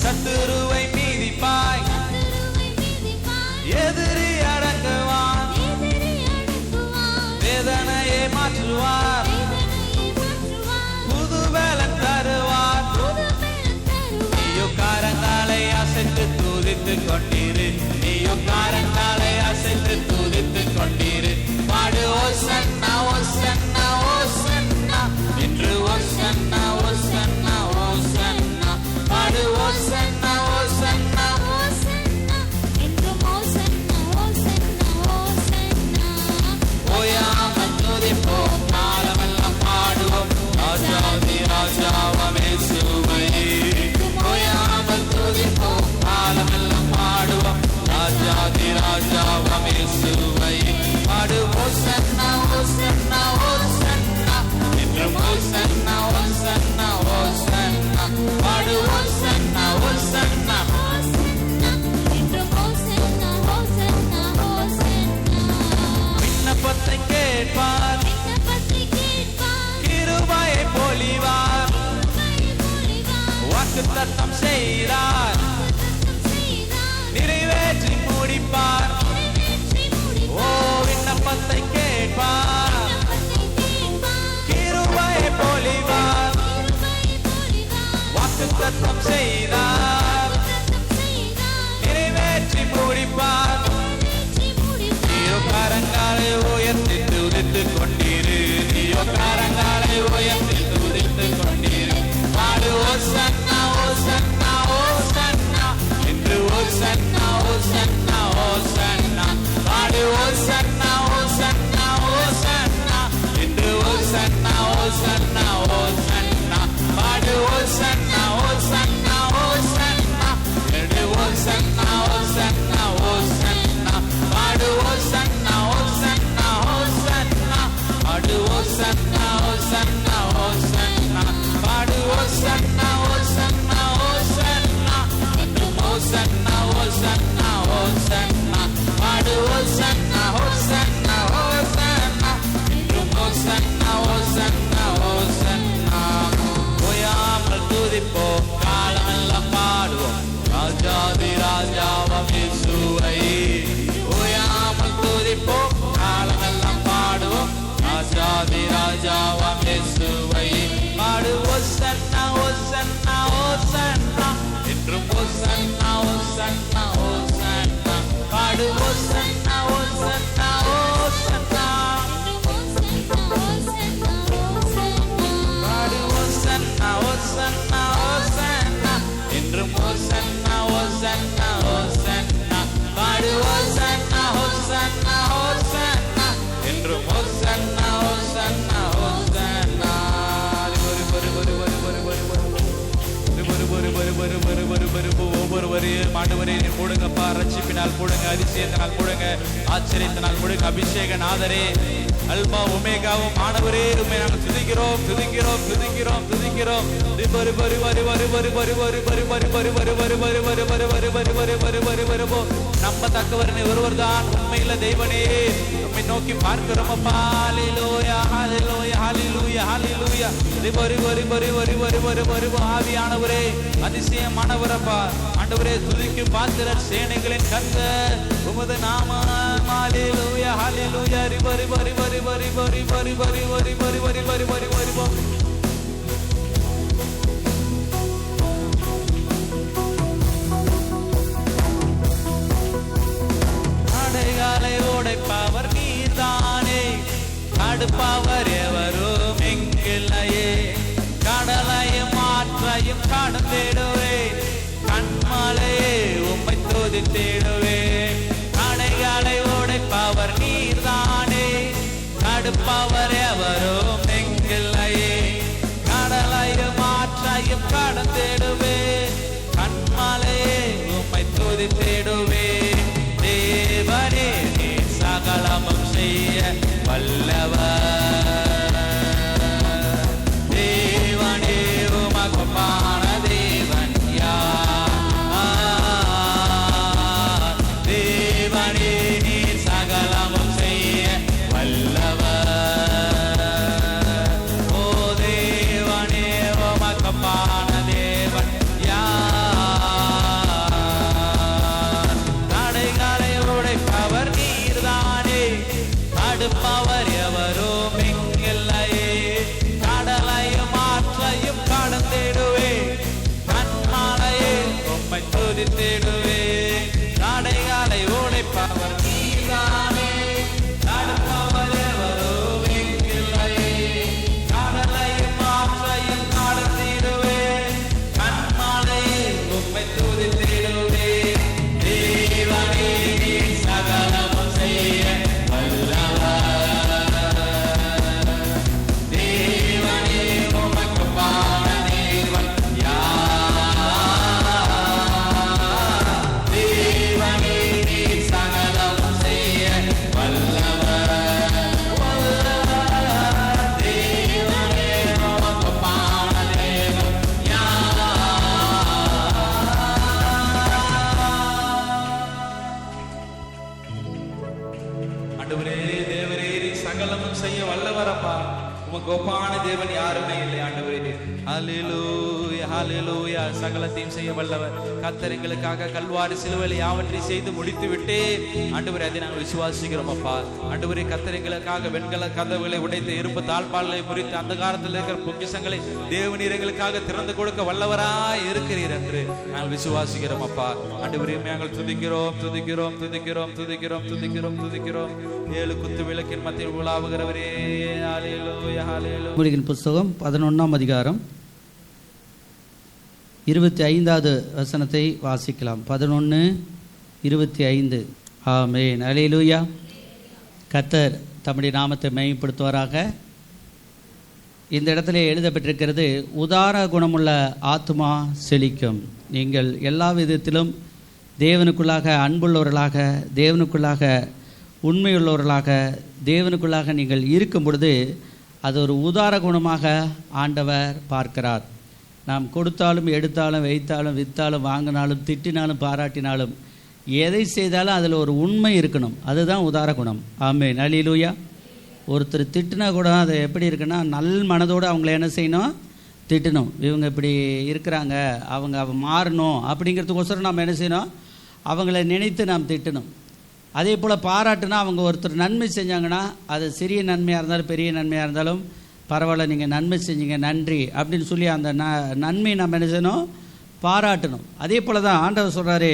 சத்துருவை மீதிப்பாய், எதிரி அடங்குவான், வேதனையை மாற்றுவார், புது வேலன் தருவார். நீயோ காரங்காலை அசைத்து துதித்து கொண்டீரு. நீயோ காரங்காலை அசைத்து துதித்து கொண்டீரு. பாடு ஓசன்னா ஓசன்னா ஓசன்னா என்று ஓசன்னா ஓசன்னா ஓசன்னா. பாடு ஓசன்னா ஓசன்னா ஓயாமல் துதிப்போம் காலமெல்லாம் பாடுவோம் ராஜாதி ராஜாவாம் இயேசுவையே. ஓயாமல் துதிப்போம் காலமெல்லாம் பாடுவோம் ராஜாதி ராஜாவாம் இயேசுவையே. பாடு ஓசன்னா ஓசன்னா ஓசன்னா என்றும் ஓசன்னா ஓசன்னா ஓசன்னா. பாடு ஓசன்னா ஓசன்னா. விண்ணப்பத்தை கேட்பார், கிருபையை பொழிவார், வாக்குத்தத்தம் செய்தார், நிறைவேற்றி முடிப்பார். ஓ விண்ணப்பத்தை கேட்பார், கிருபையை பொழிவார், வாக்குத்தத்தம் செய்தார், நிறைவேற்றி முடிப்பார். நீயோ கரங்களை உயர்த்தி துதித்து கொண்டீரு. நீயோ கரங்களை உயர்த்தி துதித்து கொண்டீரு. பாடு ஓசன்னா ஓசன்னா ஓசன்னா என்று ஓசன்னா ஓசன்னா ஓசன்னா. பாடு ஓசன்னா ஓசன்னா ஓசன்னா என்று ஓசன்னா ஓசன்னா ஓசன்னா. பாடு ஓசன்னா ஓசன்னா ஓசன்னா என்று ஓசன்னா ஓசன்னா ஓசன்னா. பாடு ஓசன்னா ஓசன்னா ஓசன்னா. பாடு ஓசன்னா ஓசன்னா ஓசன்னா. பாடு ஓசன்னா ஓசன்னா ஓசன்னா என்று ஓசன்னா ஓசன்னா ஓசன்னா. பாடு ஓசன்னா ஓசன்னா ஓசன்னா என்று ஓசன்னா ஓசன்னா ஓசன்னா. ஓயாமல் துதிப்போம் காலமெல்லாம் பாடுவோம் ராஜாதி ராஜாவாம் இயேசுவையே. ஓயாமல் துதிப்போம் காலமெல்லாம் பாடுவோம் ராஜாதி ராஜாவாம் இயேசுவையே. பாடு ஓசன்னா ஓசன்னா ஓசன்னா என்றும் ஓசன்னா ஓசன்னா ஓசன்னா. பாடு ஓசன்னா ஓசன்னா ஓசன்னா. பாடு ஓசன்னா ஓசன்னா ஓசன்னா என்றும் ஓசன்னா ஓசன்னா ஓசன்னா. பாடு ஓசன்னா ஓசன்னா ஓசன்னா என்றும் ஓசன்னா ஓசன்னா ஓசன்னா. ஒவ்வொருவரையும் ஆண்டவரையும் கூடுங்கப்பா. ரட்சிப்பினால் கூடுங்க, அதிசயத்தினால் கூடுங்க, ஆச்சரியத்தினால் கூடுங்க. அபிஷேக நாதரே, அல்பா ஒமேகாவும் ஆண்டவரே, உம்மை நாங்கள் துதிக்கிறோம் துதிக்கிறோம் துதிக்கிறோம் துதிக்கிறோம். நம்பத்தக்கவர் ஒருவர் தான் உண்மையில தெய்வனே. உம்மை நோக்கி பார்க்கிறோம் அப்பா. ஹல்லேலூயா ஹல்லேலூயா ஹல்லேலூயா ஹல்லேலூயா. ஆவியானவரே, அதிசயமானவரப்பா ஆண்டவரே, துதிக்கும் பாத்திரர், சேனைகளின் கர்த்தர், உமது நாமம். ஹல்லேலூயா ஹல்லேலூயா. தடுப்பவர் எவரும் எங்கில்லையே. கடலையும் ஆற்றையும் கடந்திடுவேன், கண்மலையே உம்மை துதித்திடுவேன். தடைகளை உடைப்பவர் நீர்தானே, தடுப்பவர் எவரும் எங்கில்லையே. கடலையும் ஆற்றையும் கடந்திடுவேன், கண்மலையே உம்மை துதித்திடுவேன். தேவனே நீர் சகலமும் செய்ய வல்லவர், தேவனே உமக்குமான தேவன் யார்? தேவனே நீர் சகலமும் செய்ய வல்லவர். ஓ தேவனே உமக்குமான தேவன் யார்? தடைகளை உடைப்பவர் நீர்தானே, தடுப்பவர் எவரும் எங்கில்லையே. கடலையும் ஆற்றையும் கடந்திடுவே, கண்மலையே உம்மை துதித்திடுவே. தடைகளை உடைப்பவர் நீர்தானே, தடுப்பவர் எவரும் எங்கில்லையே. கடலையும் ஆற்றையும் கடந்திடுவே, கண்மலையே உம்மை துதித்திடுவே. தேவனே நீர் சகலமும் செய்ய வல்லவர், தேவனே உமக்குமான தேவன் யார்? தேவனே நீர் சகலமும் செய்ய வல்லவர், தேவனே உமக்குமான தேவன் ஆண்டவரே, தேவரே நீர் சகலமும் செய்ய வல்லவரப்பா. உமக்கு ஒப்பான தேவன் யாருமே இல்லை ஆண்டவரே. ஹல்லேலூயா ஹல்லேலூயா. சகலத்தையும் செய்ய வல்லவர். கர்த்தர் எங்களுக்காக கல்வாரி சிலுவையில் யாவற்றை செய்து முடித்து விட்டே ஆண்டவரே, அதை நாங்கள் விசுவாசிக்கிறோம் அப்பா. ஆண்டவரே, கர்த்தர் எங்களுக்காக வெண்கல கதவுகளை உடைத்து இரும்பு தாழ்பால்களை முறித்து அந்த காலத்தில் இருக்கிற பொக்கிஷங்களை தேவனீர் எங்களுக்காக திறந்து கொடுக்க வல்லவராய் இருக்கிறீர் என்று நாங்கள் விசுவாசிக்கிறோம் அப்பா. ஆண்டவரே, நாங்கள் துதிக்கிறோம் துதிக்கிறோம் துதிக்கிறோம் துதிக்கிறோம் துதிக்கிறோம் துதிக்கிறோம். 7 குத்து விளக்கின் மத்தியில் உலாவுகிறவரே. ஹல்லேலூயா ஹல்லேலூயா. நீதிமொழிகளின் புஸ்தகம் 11ஆம் அதிகாரம் 25வது வசனத்தை வாசிக்கலாம். 11:25. ஆமென். அல்லேலூயா. கர்த்தர் தம்முடைய நாமத்தை மேம்படுத்துவாராக. இந்த இடத்துல எழுதப்பட்டிருக்கிறது, உதார குணமுள்ள ஆத்துமா செழிக்கும். நீங்கள் எல்லா விதத்திலும் தேவனுக்குள்ளாக அன்புள்ளவர்களாக, தேவனுக்குள்ளாக உண்மையுள்ளவர்களாக, தேவனுக்குள்ளாக நீங்கள் இருக்கும் பொழுது அது ஒரு உதார குணமாக ஆண்டவர் பார்க்கிறார். நாம் கொடுத்தாலும் எடுத்தாலும் வைத்தாலும் விற்றாலும் வாங்கினாலும் திட்டினாலும் பாராட்டினாலும் எதை செய்தாலும் அதில் ஒரு உண்மை இருக்கணும். அதுதான் உதார குணம். ஆமென். அல்லேலூயா. ஒருத்தர் திட்டினா கூட அது எப்படி இருக்குன்னா, நல் மனதோடு அவங்கள என்ன செய்யணும்? திட்டணும். இவங்க இப்படி இருக்கிறாங்க, அவங்க மாறணும் அப்படிங்கிறதுக்கோசரம் நாம் என்ன செய்யணும்? அவங்கள நினைத்து நாம் திட்டணும். அதே போல் பாராட்டுனா, அவங்க ஒருத்தர் நன்மை செஞ்சாங்கன்னா, அது சிறிய நன்மையாக இருந்தாலும் பெரிய நன்மையாக இருந்தாலும் பரவாயில்ல, நீங்கள் நன்மை செஞ்சீங்க நன்றி அப்படின்னு சொல்லி அந்த நன்மையை நம்ம என்ன செய்யணும்? பாராட்டணும். அதே போல் தான் ஆண்டவர் சொல்கிறாரு,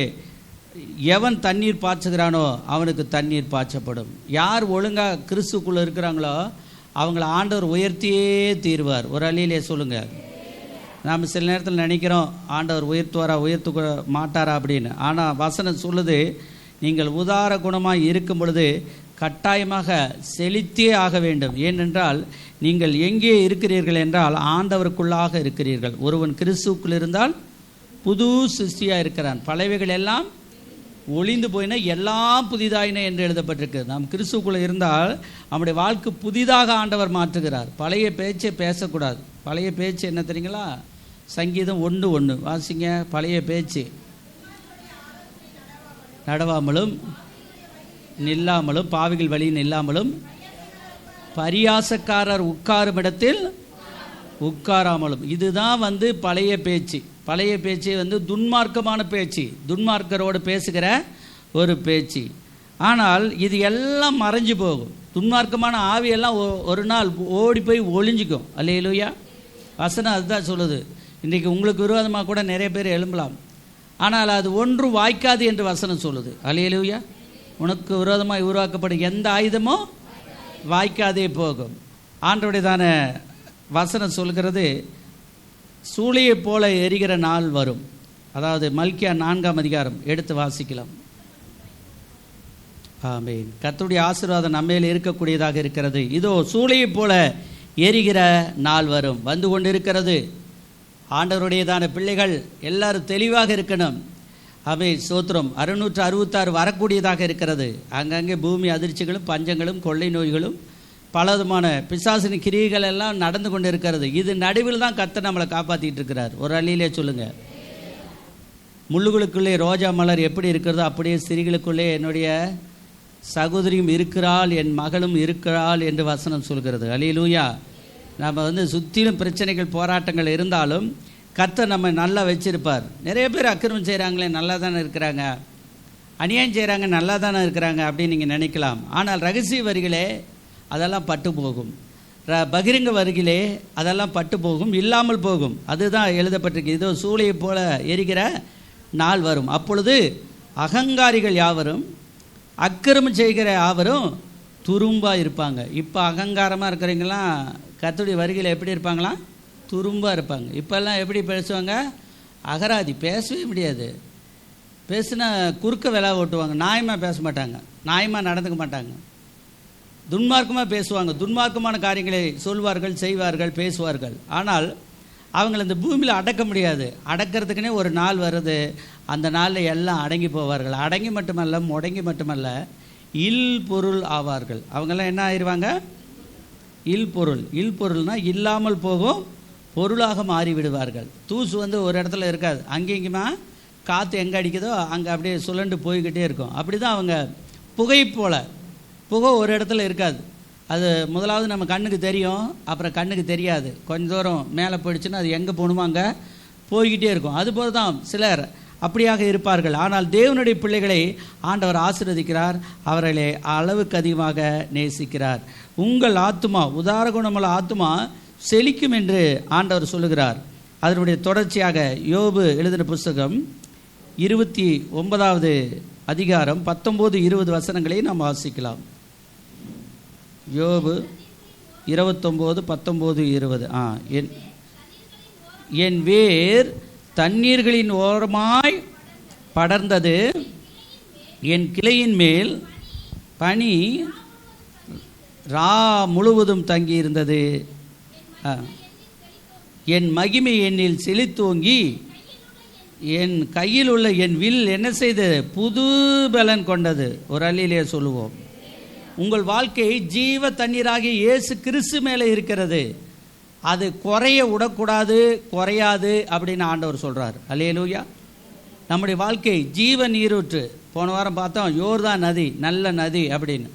எவன் தண்ணீர் பாய்ச்சுகிறானோ அவனுக்கு தண்ணீர் பாய்ச்சப்படும். யார் ஒழுங்காக கிறிஸ்துக்குள்ளே இருக்கிறாங்களோ அவங்கள ஆண்டவர் உயர்த்தியே தீர்வார். ஒரு அல்லேலூயா சொல்லுங்கள். நாம் சில நேரத்தில் நினைக்கிறோம் ஆண்டவர் உயர்த்துவாரா உயர்த்த மாட்டாரா அப்படின்னு. ஆனால் வசனம் சொல்லுது, நீங்கள் உதார குணமாக இருக்கும் பொழுது கட்டாயமாக செழித்தே ஆக வேண்டும். ஏனென்றால் நீங்கள் எங்கே இருக்கிறீர்கள் என்றால் ஆண்டவருக்குள்ளாக இருக்கிறீர்கள். ஒருவன் கிறிஸ்துவுக்குள் இருந்தால் புது சிருஷ்டியாக இருக்கிறான். பழையவைகள் எல்லாம் ஒளிந்து போயின, எல்லாம் புதிதாயின என்று எழுதப்பட்டிருக்கு. நாம் கிறிஸ்துவுக்குள்ளே இருந்தால் நம்முடைய வாழ்க்கை புதிதாக ஆண்டவர் மாற்றுகிறார். பழைய பேச்சை பேசக்கூடாது. பழைய பேச்சு என்ன தெரியுங்களா? சங்கீதம் 1:1 வாசிங்க. பழைய பேச்சு நடவாமலும் நில்லாமலும், பாவிகள் வழி நில்லாமலும், பரியாசக்காரர் உட்காரும் இடத்தில் உட்காராமலும். இதுதான் பழைய பேச்சு. பழைய பேச்சு துன்மார்க்கமான பேச்சு, துன்மார்க்கரோடு பேசுகிற ஒரு பேச்சு. ஆனால் இது எல்லாம் மறைஞ்சு போகும். துன்மார்க்கமான ஆவியெல்லாம் ஒரு நாள் ஓடி போய் ஒளிஞ்சிக்கும். அல்லேலூயா. வசனம் அதுதான் சொல்லுது. இன்றைக்கி உங்களுக்கு விரோதமாக கூட நிறைய பேர் எழும்பலாம், ஆனால் அது ஒன்று வாய்க்காது என்று வசனம் சொல்லுது. அல்லேலூயா. உனக்கு விரோதமாக உருவாக்கப்படும் எந்த ஆயுதமோ வாய்க்காதே போகும். ஆண்டவருடையதான வசனம் சொல்கிறது, சூளையை போல எரிகிற நாள் வரும். அதாவது மல்கியா 4ஆம் அதிகாரம் எடுத்து வாசிக்கலாம். ஆமென். கர்த்தருடைய ஆசீர்வாதம் நம்மேல் இருக்கக்கூடியதாக இருக்கிறது. இதோ சூளையை போல எரிகிற நாள் வரும், வந்து கொண்டிருக்கிறது. ஆண்டவருடையதான பிள்ளைகள் எல்லாரும் தெளிவாக இருக்கணும். ஆமென், ஸ்தோத்திரம். 666 வரக்கூடியதாக இருக்கிறது. அங்கங்கே பூமி அதிர்ச்சிகளும் பஞ்சங்களும் கொள்ளை நோய்களும் பலவிதமான பிசாசின் கிரியைகள் எல்லாம் நடந்து கொண்டு இருக்கிறது. இது நடுவில் தான் கர்த்தர் நம்மளை காப்பாற்றிட்டு இருக்கிறார். ஒரு அள்ளியிலே சொல்லுங்க. முள்ளுகளுக்குள்ளே ரோஜா மலர் எப்படி இருக்கிறதோ அப்படியே ஸ்திரீகளுக்குள்ளே என்னுடைய சகோதரியும் இருக்கிறாள், என் மகளும் இருக்கிறாள் என்று வசனம் சொல்கிறது. அல்லேலூயா. நம்ம சுற்றிலும் பிரச்சனைகள் போராட்டங்கள் இருந்தாலும் கர்த்தர் நம்ம நல்லா வச்சிருப்பார். நிறைய பேர் அக்கிரமம் செய்கிறாங்களே, நல்லா தானே இருக்கிறாங்க, அநியாயம் செய்கிறாங்க, நல்லா தானே இருக்கிறாங்க அப்படின்னு நீங்கள் நினைக்கலாம். ஆனால் ரகசிய வரிகளே அதெல்லாம் பட்டு போகும். பகிரங்க வருகிலே அதெல்லாம் பட்டு போகும், இல்லாமல் போகும். அதுதான் எழுதப்பட்டிருக்கு. இதோ சூளையை போல எரிகிற நாள் வரும். அப்பொழுது அகங்காரிகள் யாவரும் அக்கிரமம் செய்கிற யாவரும் துரும்பாக இருப்பாங்க. இப்போ அகங்காரமாக இருக்கிறவங்களாம் கர்த்தருடைய வருகையில் எப்படி இருப்பாங்களாம்? துரும்பாக இருப்பாங்க. இப்போல்லாம் எப்படி பேசுவாங்க? அகராதி, பேசவே முடியாது. பேசுனா குறுக்க விலை ஓட்டுவாங்க, நியாயமாக பேச மாட்டாங்க, நியாயமாக நடந்துக்க மாட்டாங்க, துன்மார்க்கமாக பேசுவாங்க, துன்மார்க்கமான காரியங்களை சொல்வார்கள், செய்வார்கள், பேசுவார்கள். ஆனால் அவங்களை இந்த பூமியில் அடக்க முடியாது. அடக்கிறதுக்குனே ஒரு நாள் வருது. அந்த நாளில் எல்லாம் அடங்கி போவார்கள். அடங்கி மட்டுமல்ல, முடங்கி மட்டுமல்ல, இல் பொருள் ஆவார்கள். அவங்கெல்லாம் என்ன ஆயிடுவாங்க? இல் பொருள். இல் பொருள்னால் இல்லாமல் போகும் பொருளாக மாறிவிடுவார்கள். தூசு ஒரு இடத்துல இருக்காது, அங்கே இங்கேயுமா காற்று எங்கே அடிக்குதோ அங்கே அப்படியே சுழண்டு போய்கிட்டே இருக்கும். அப்படி தான் அவங்க புகை போல். புகை ஒரு இடத்துல இருக்காது. அது முதலாவது நம்ம கண்ணுக்கு தெரியும், அப்புறம் கண்ணுக்கு தெரியாது. கொஞ்சம் தூரம் மேலே போயிடுச்சுன்னா அது எங்கே போகணுமோ அங்கே போய்கிட்டே இருக்கும். அதுபோல் தான் சிலர் அப்படியாக இருப்பார்கள். ஆனால் தேவனுடைய பிள்ளைகளை ஆண்டவர் ஆசீர்வதிக்கிறார், அவர்களை அளவுக்கு அதிகமாக நேசிக்கிறார். உங்கள் ஆத்துமா, உதார குணமுள்ள ஆத்துமா செழிக்கும் என்று ஆண்டவர் சொல்லுகிறார். அதனுடைய தொடர்ச்சியாக யோபு எழுதின புஸ்தகம் 29வது அதிகாரம் 19-20 வசனங்களை நாம் வாசிக்கலாம். யோபு 29:19-20. என் வேர் தண்ணீர்களின் ஓரமாய் படர்ந்தது, என் கிளையின் மேல் பனி ரா முழுவதும் தங்கியிருந்தது. என் மகிமை என்னில் செழித்தோங்கி, என் கையில் உள்ள என் வில் என்ன செய்தது? புது பலன் கொண்டது. ஒரு அல்லிலே சொல்லுவோம். உங்கள் வாழ்க்கை ஜீவ தண்ணீராகிய இயேசு கிறிஸ்து மேலே இருக்கிறது. அது குறைய விடக்கூடாது, குறையாது அப்படின்னு ஆண்டவர் சொல்கிறார். அல்லேலூயா. நம்முடைய வாழ்க்கை ஜீவ நீரூற்று. போன வாரம் பார்த்தோம் யோர்தான் நதி, நல்ல நதி அப்படின்னு.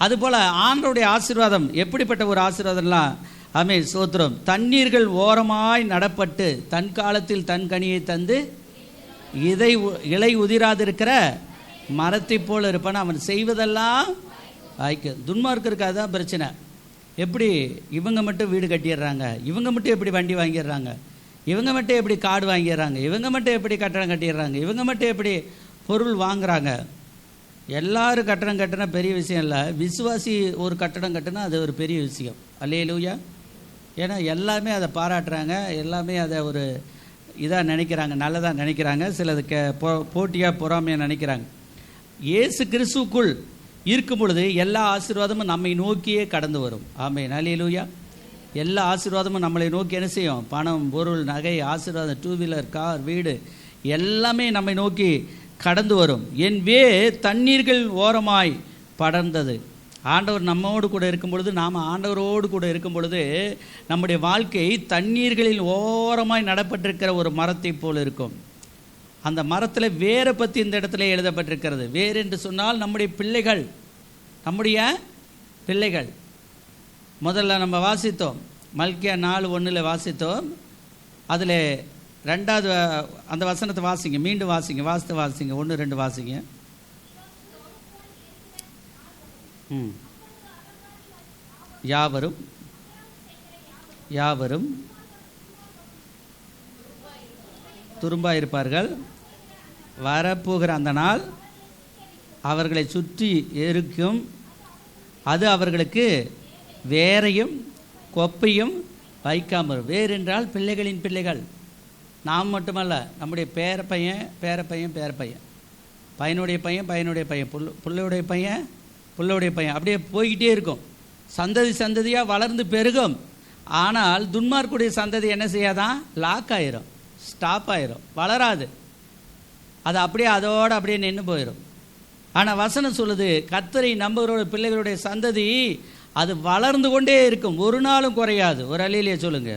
அதுபோல் ஆண்டவருடைய ஆசீர்வாதம் எப்படிப்பட்ட ஒரு ஆசீர்வாதம்லாம்? ஆமென், ஸ்தோத்திரம். தண்ணீர்கள் ஓரமாய் நடப்பட்டு தன் காலத்தில் தன் கனியை தந்து இலை உதிராதிருக்கிற மரத்தை போல் இருப்பான். அவன் செய்வதெல்லாம் வாய்க்கு. துன்மார்க்கருக்கு அதுதான் பிரச்சனை. எப்படி இவங்க மட்டும் வீடு கட்டிடுறாங்க, இவங்க மட்டும் எப்படி வண்டி வாங்கிடுறாங்க, இவங்க மட்டும் எப்படி காடு வாங்கிடுறாங்க, இவங்க மட்டும் எப்படி கட்டடம் கட்டிடுறாங்க, இவங்க மட்டும் எப்படி பொருள் வாங்குறாங்க. எல்லாரும் கட்டடம் கட்டினா பெரிய விஷயம் இல்லை. விசுவாசி ஒரு கட்டடம் கட்டினா அது ஒரு பெரிய விஷயம். அல்லேலூயா. ஏன்னா எல்லாமே அதை பாராட்டுறாங்க, எல்லாமே அதை ஒரு இதாக நினைக்கிறாங்க, நல்லதாக நினைக்கிறாங்க. சிலது போட்டியாக பொறாமையாக நினைக்கிறாங்க. இயேசு கிறிஸ்துவுக்குள் இருக்கும் பொழுது எல்லா ஆசீர்வாதமும் நம்மை நோக்கியே கடந்து வரும். ஆமென், அல்லேலூயா. எல்லா ஆசீர்வாதமும் நம்மளை நோக்கி என்ன செய்யும்? பணம், பொருள், நகை, ஆசீர்வாதம், 2 வீலர், கார், வீடு எல்லாமே நம்மை நோக்கி கடந்து வரும். என் தண்ணீர்கள் ஓரமாய் படர்ந்தது. ஆண்டவர் நம்மோடு கூட இருக்கும் பொழுது, நாம் ஆண்டவரோடு கூட இருக்கும் பொழுது நம்முடைய வாழ்க்கை தண்ணீர்களில் ஓரமாய் நடப்பட்டிருக்கிற ஒரு மரத்தை போல் இருக்கும். அந்த மரத்தில் வேரை பற்றி இந்த இடத்துல எழுதப்பட்டிருக்கிறது. வேர் என்று சொன்னால் நம்முடைய பிள்ளைகள், நம்முடைய பிள்ளைகள். முதல்ல நம்ம வாசித்தோம், மல்கியா 4:1 வாசித்தோம். அதில் 2வது அந்த வசனத்தை வாசிங்க, மீண்டும் வாசிங்க, வாசிங்க 1-2 வாசிங்க. யாவரும் துரும்பாயிருப்பார்கள். வரப்போகிற அந்த நாள் அவர்களை சுற்றி இருக்கும். அது அவர்களுக்கு வேரையும் கொப்பையும் வைக்காமல். வேர் என்றால் பிள்ளைகளின் பிள்ளைகள். நாம் மட்டுமல்ல, நம்முடைய பேரப்பையன் பேரப்பையன் பேரப்பையன், பையனுடைய பையன் பையனுடைய பையன், புள்ளையுடைய பையன் புள்ளையுடைய பையன், அப்படியே போய்கிட்டே இருக்கும். சந்ததி சந்ததியாக வளர்ந்து பெருகும். ஆனால் துன்மார்க்குடைய சந்ததி என்ன செய்யாதான்? லாக் ஆயிரும், ஸ்டாப் ஆயிரும், வளராது. அது அப்படியே அதோடு அப்படியே நின்று போயிடும். ஆனால் வசனம் சொல்லுது, கர்த்தரை நம்புகிறோட பிள்ளைகளுடைய சந்ததி அது வளர்ந்து கொண்டே இருக்கும், ஒரு நாளும் குறையாது. ஒரு அல்லேலூயா சொல்லுங்க.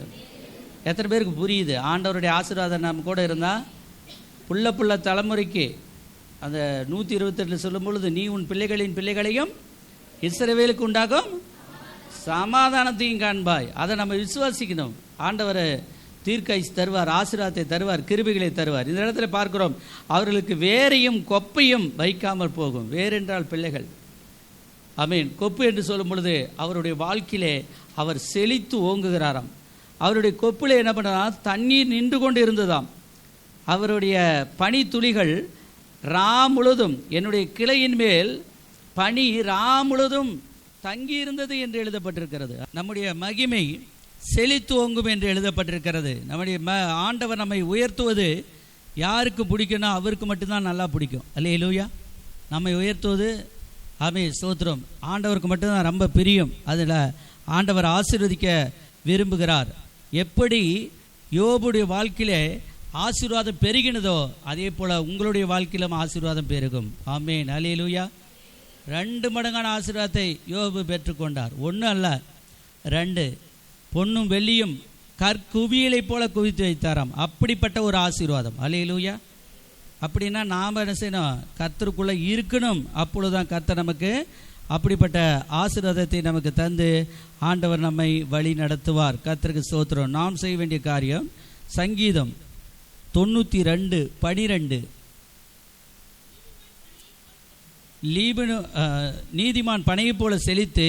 எத்தனை பேருக்கு புரியுது? ஆண்டவருடைய ஆசீர்வாதம் நம்ம கூட இருந்தால் புள்ள தலைமுறைக்கு அந்த 128 சொல்லும் பொழுது, நீ உன் பிள்ளைகளின் பிள்ளைகளையும் இஸ்ரவேலுக்கு உண்டாகும் சமாதானத்தையும் காண்பாய். அதை நம்ம விசுவாசிக்கணும். ஆண்டவர் தீர்க்காயுசு தருவார், ஆசீர்வாதத்தை தருவார், கிருபைகளை தருவார். இந்த இடத்துல பார்க்கிறோம், அவர்களுக்கு வேரையும் கொப்பையும் வைக்காமல் போகும். வேர் என்றால் பிள்ளைகள். ஆமீன். கொப்பு என்று சொல்லும் பொழுது அவருடைய வாழ்க்கையிலே அவர் செழித்து ஓங்குகிறாராம். அவருடைய கொப்பில் என்ன பண்ணால் தண்ணீர் நின்று கொண்டு இருந்ததாம். அவருடைய பனி துளிகள் ரா முழுதும், என்னுடைய கிளையின் மேல் பனி ரா முழுதும் தங்கி இருந்தது என்று எழுதப்பட்டிருக்கிறது. நம்முடைய மகிமை செழித்து ஓங்கும் என்று எழுதப்பட்டிருக்கிறது. நம்முடைய ஆண்டவர் நம்மை உயர்த்துவது யாருக்கு பிடிக்கும்னா அவருக்கு மட்டும்தான் நல்லா பிடிக்கும். அல்லேலூயா. நம்மை உயர்த்துவது ஸ்தோத்திரம் ஆண்டவருக்கு மட்டும்தான் ரொம்ப பிரியம். அதில் ஆண்டவர் ஆசீர்வதிக்க விரும்புகிறார். எப்படி யோபுடைய வாழ்க்கையிலே ஆசீர்வாதம் பெருகினதோ அதே போல் உங்களுடைய வாழ்க்கையிலும் ஆசீர்வாதம் பெருகும். ஆமேன். அல்லேலூயா. 2 மடங்கான ஆசீர்வாதத்தை யோபு பெற்றுக்கொண்டார். 1 அல்ல 2. பொன்னும் வெள்ளியும் கற்குவியலை போல குவித்து வைத்தாராம். அப்படிப்பட்ட ஒரு ஆசீர்வாதம். அல்லேலூயா. அப்படின்னா நாம் என்ன செய்யணும்? கர்த்தருக்குள்ளே இருக்கணும். அப்பொழுதுதான் கர்த்தர் நமக்கு அப்படிப்பட்ட ஆசீர்வாதத்தை நமக்கு தந்து ஆண்டவர் நம்மை வழி நடத்துவார். கர்த்தருக்கு ஸ்தோத்திரம். நாம் செய்ய வேண்டிய காரியம், சங்கீதம் 92:12, நீதிமான் பனையை போல செழித்து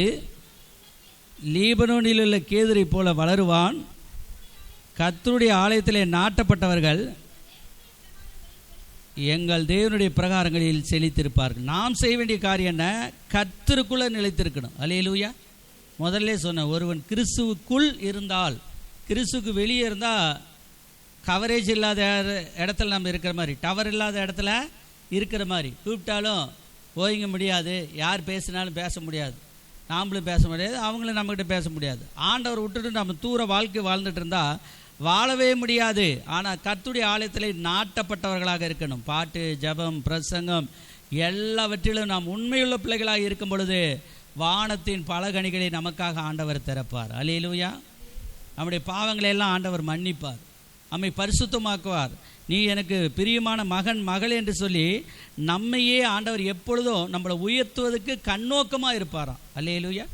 லீபனோனில் உள்ள கேதுரை போல வளருவான். கர்த்தருடைய ஆலயத்திலே நாட்டப்பட்டவர்கள் எங்கள் தேவனுடைய பிரகாரங்களில் செழித்திருப்பார்கள். நாம் செய்ய வேண்டிய காரியம் என்ன? கர்த்தருக்குள்ளே நிலைத்திருக்கணும். அல்லேலூயா. முதல்ல சொன்ன, ஒருவன் கிறிஸ்துவுக்குள் இருந்தால், கிறிஸ்துவுக்கு வெளியே இருந்தால் கவரேஜ் இல்லாத இடத்துல நம்ம இருக்கிற மாதிரி, டவர் இல்லாத இடத்துல இருக்கிற மாதிரி, கூப்பிட்டாலும் போயிங்க முடியாது, யார் பேசினாலும் பேச முடியாது, நாமளும் பேச முடியாது, அவங்களும் நம்மகிட்ட பேச முடியாது. ஆண்டவர் விட்டுட்டு நம்ம தூர வாழ்க்கை வாழ்ந்துட்டு இருந்தால் வாழவே முடியாது. ஆனால் கர்த்தருடைய ஆலயத்தில் நாட்டப்பட்டவர்களாக இருக்கணும். பாட்டு, ஜபம், பிரசங்கம் எல்லாவற்றிலும் நாம் உண்மையுள்ள பிள்ளைகளாக இருக்கும் பொழுது வானத்தின் பலகணிகளை நமக்காக ஆண்டவர் திறப்பார். அல்லேலூயா. நம்முடைய பாவங்களை எல்லாம் ஆண்டவர் மன்னிப்பார், நம்மை பரிசுத்தமாக்குவார். நீ எனக்கு பிரியமான மகன் மகள் என்று சொல்லி நம்மையே ஆண்டவர் எப்பொழுதும் நம்மளை உயர்த்துவதற்கு கண்ணோக்கமாக இருப்பாராம். அல்லேலூயா.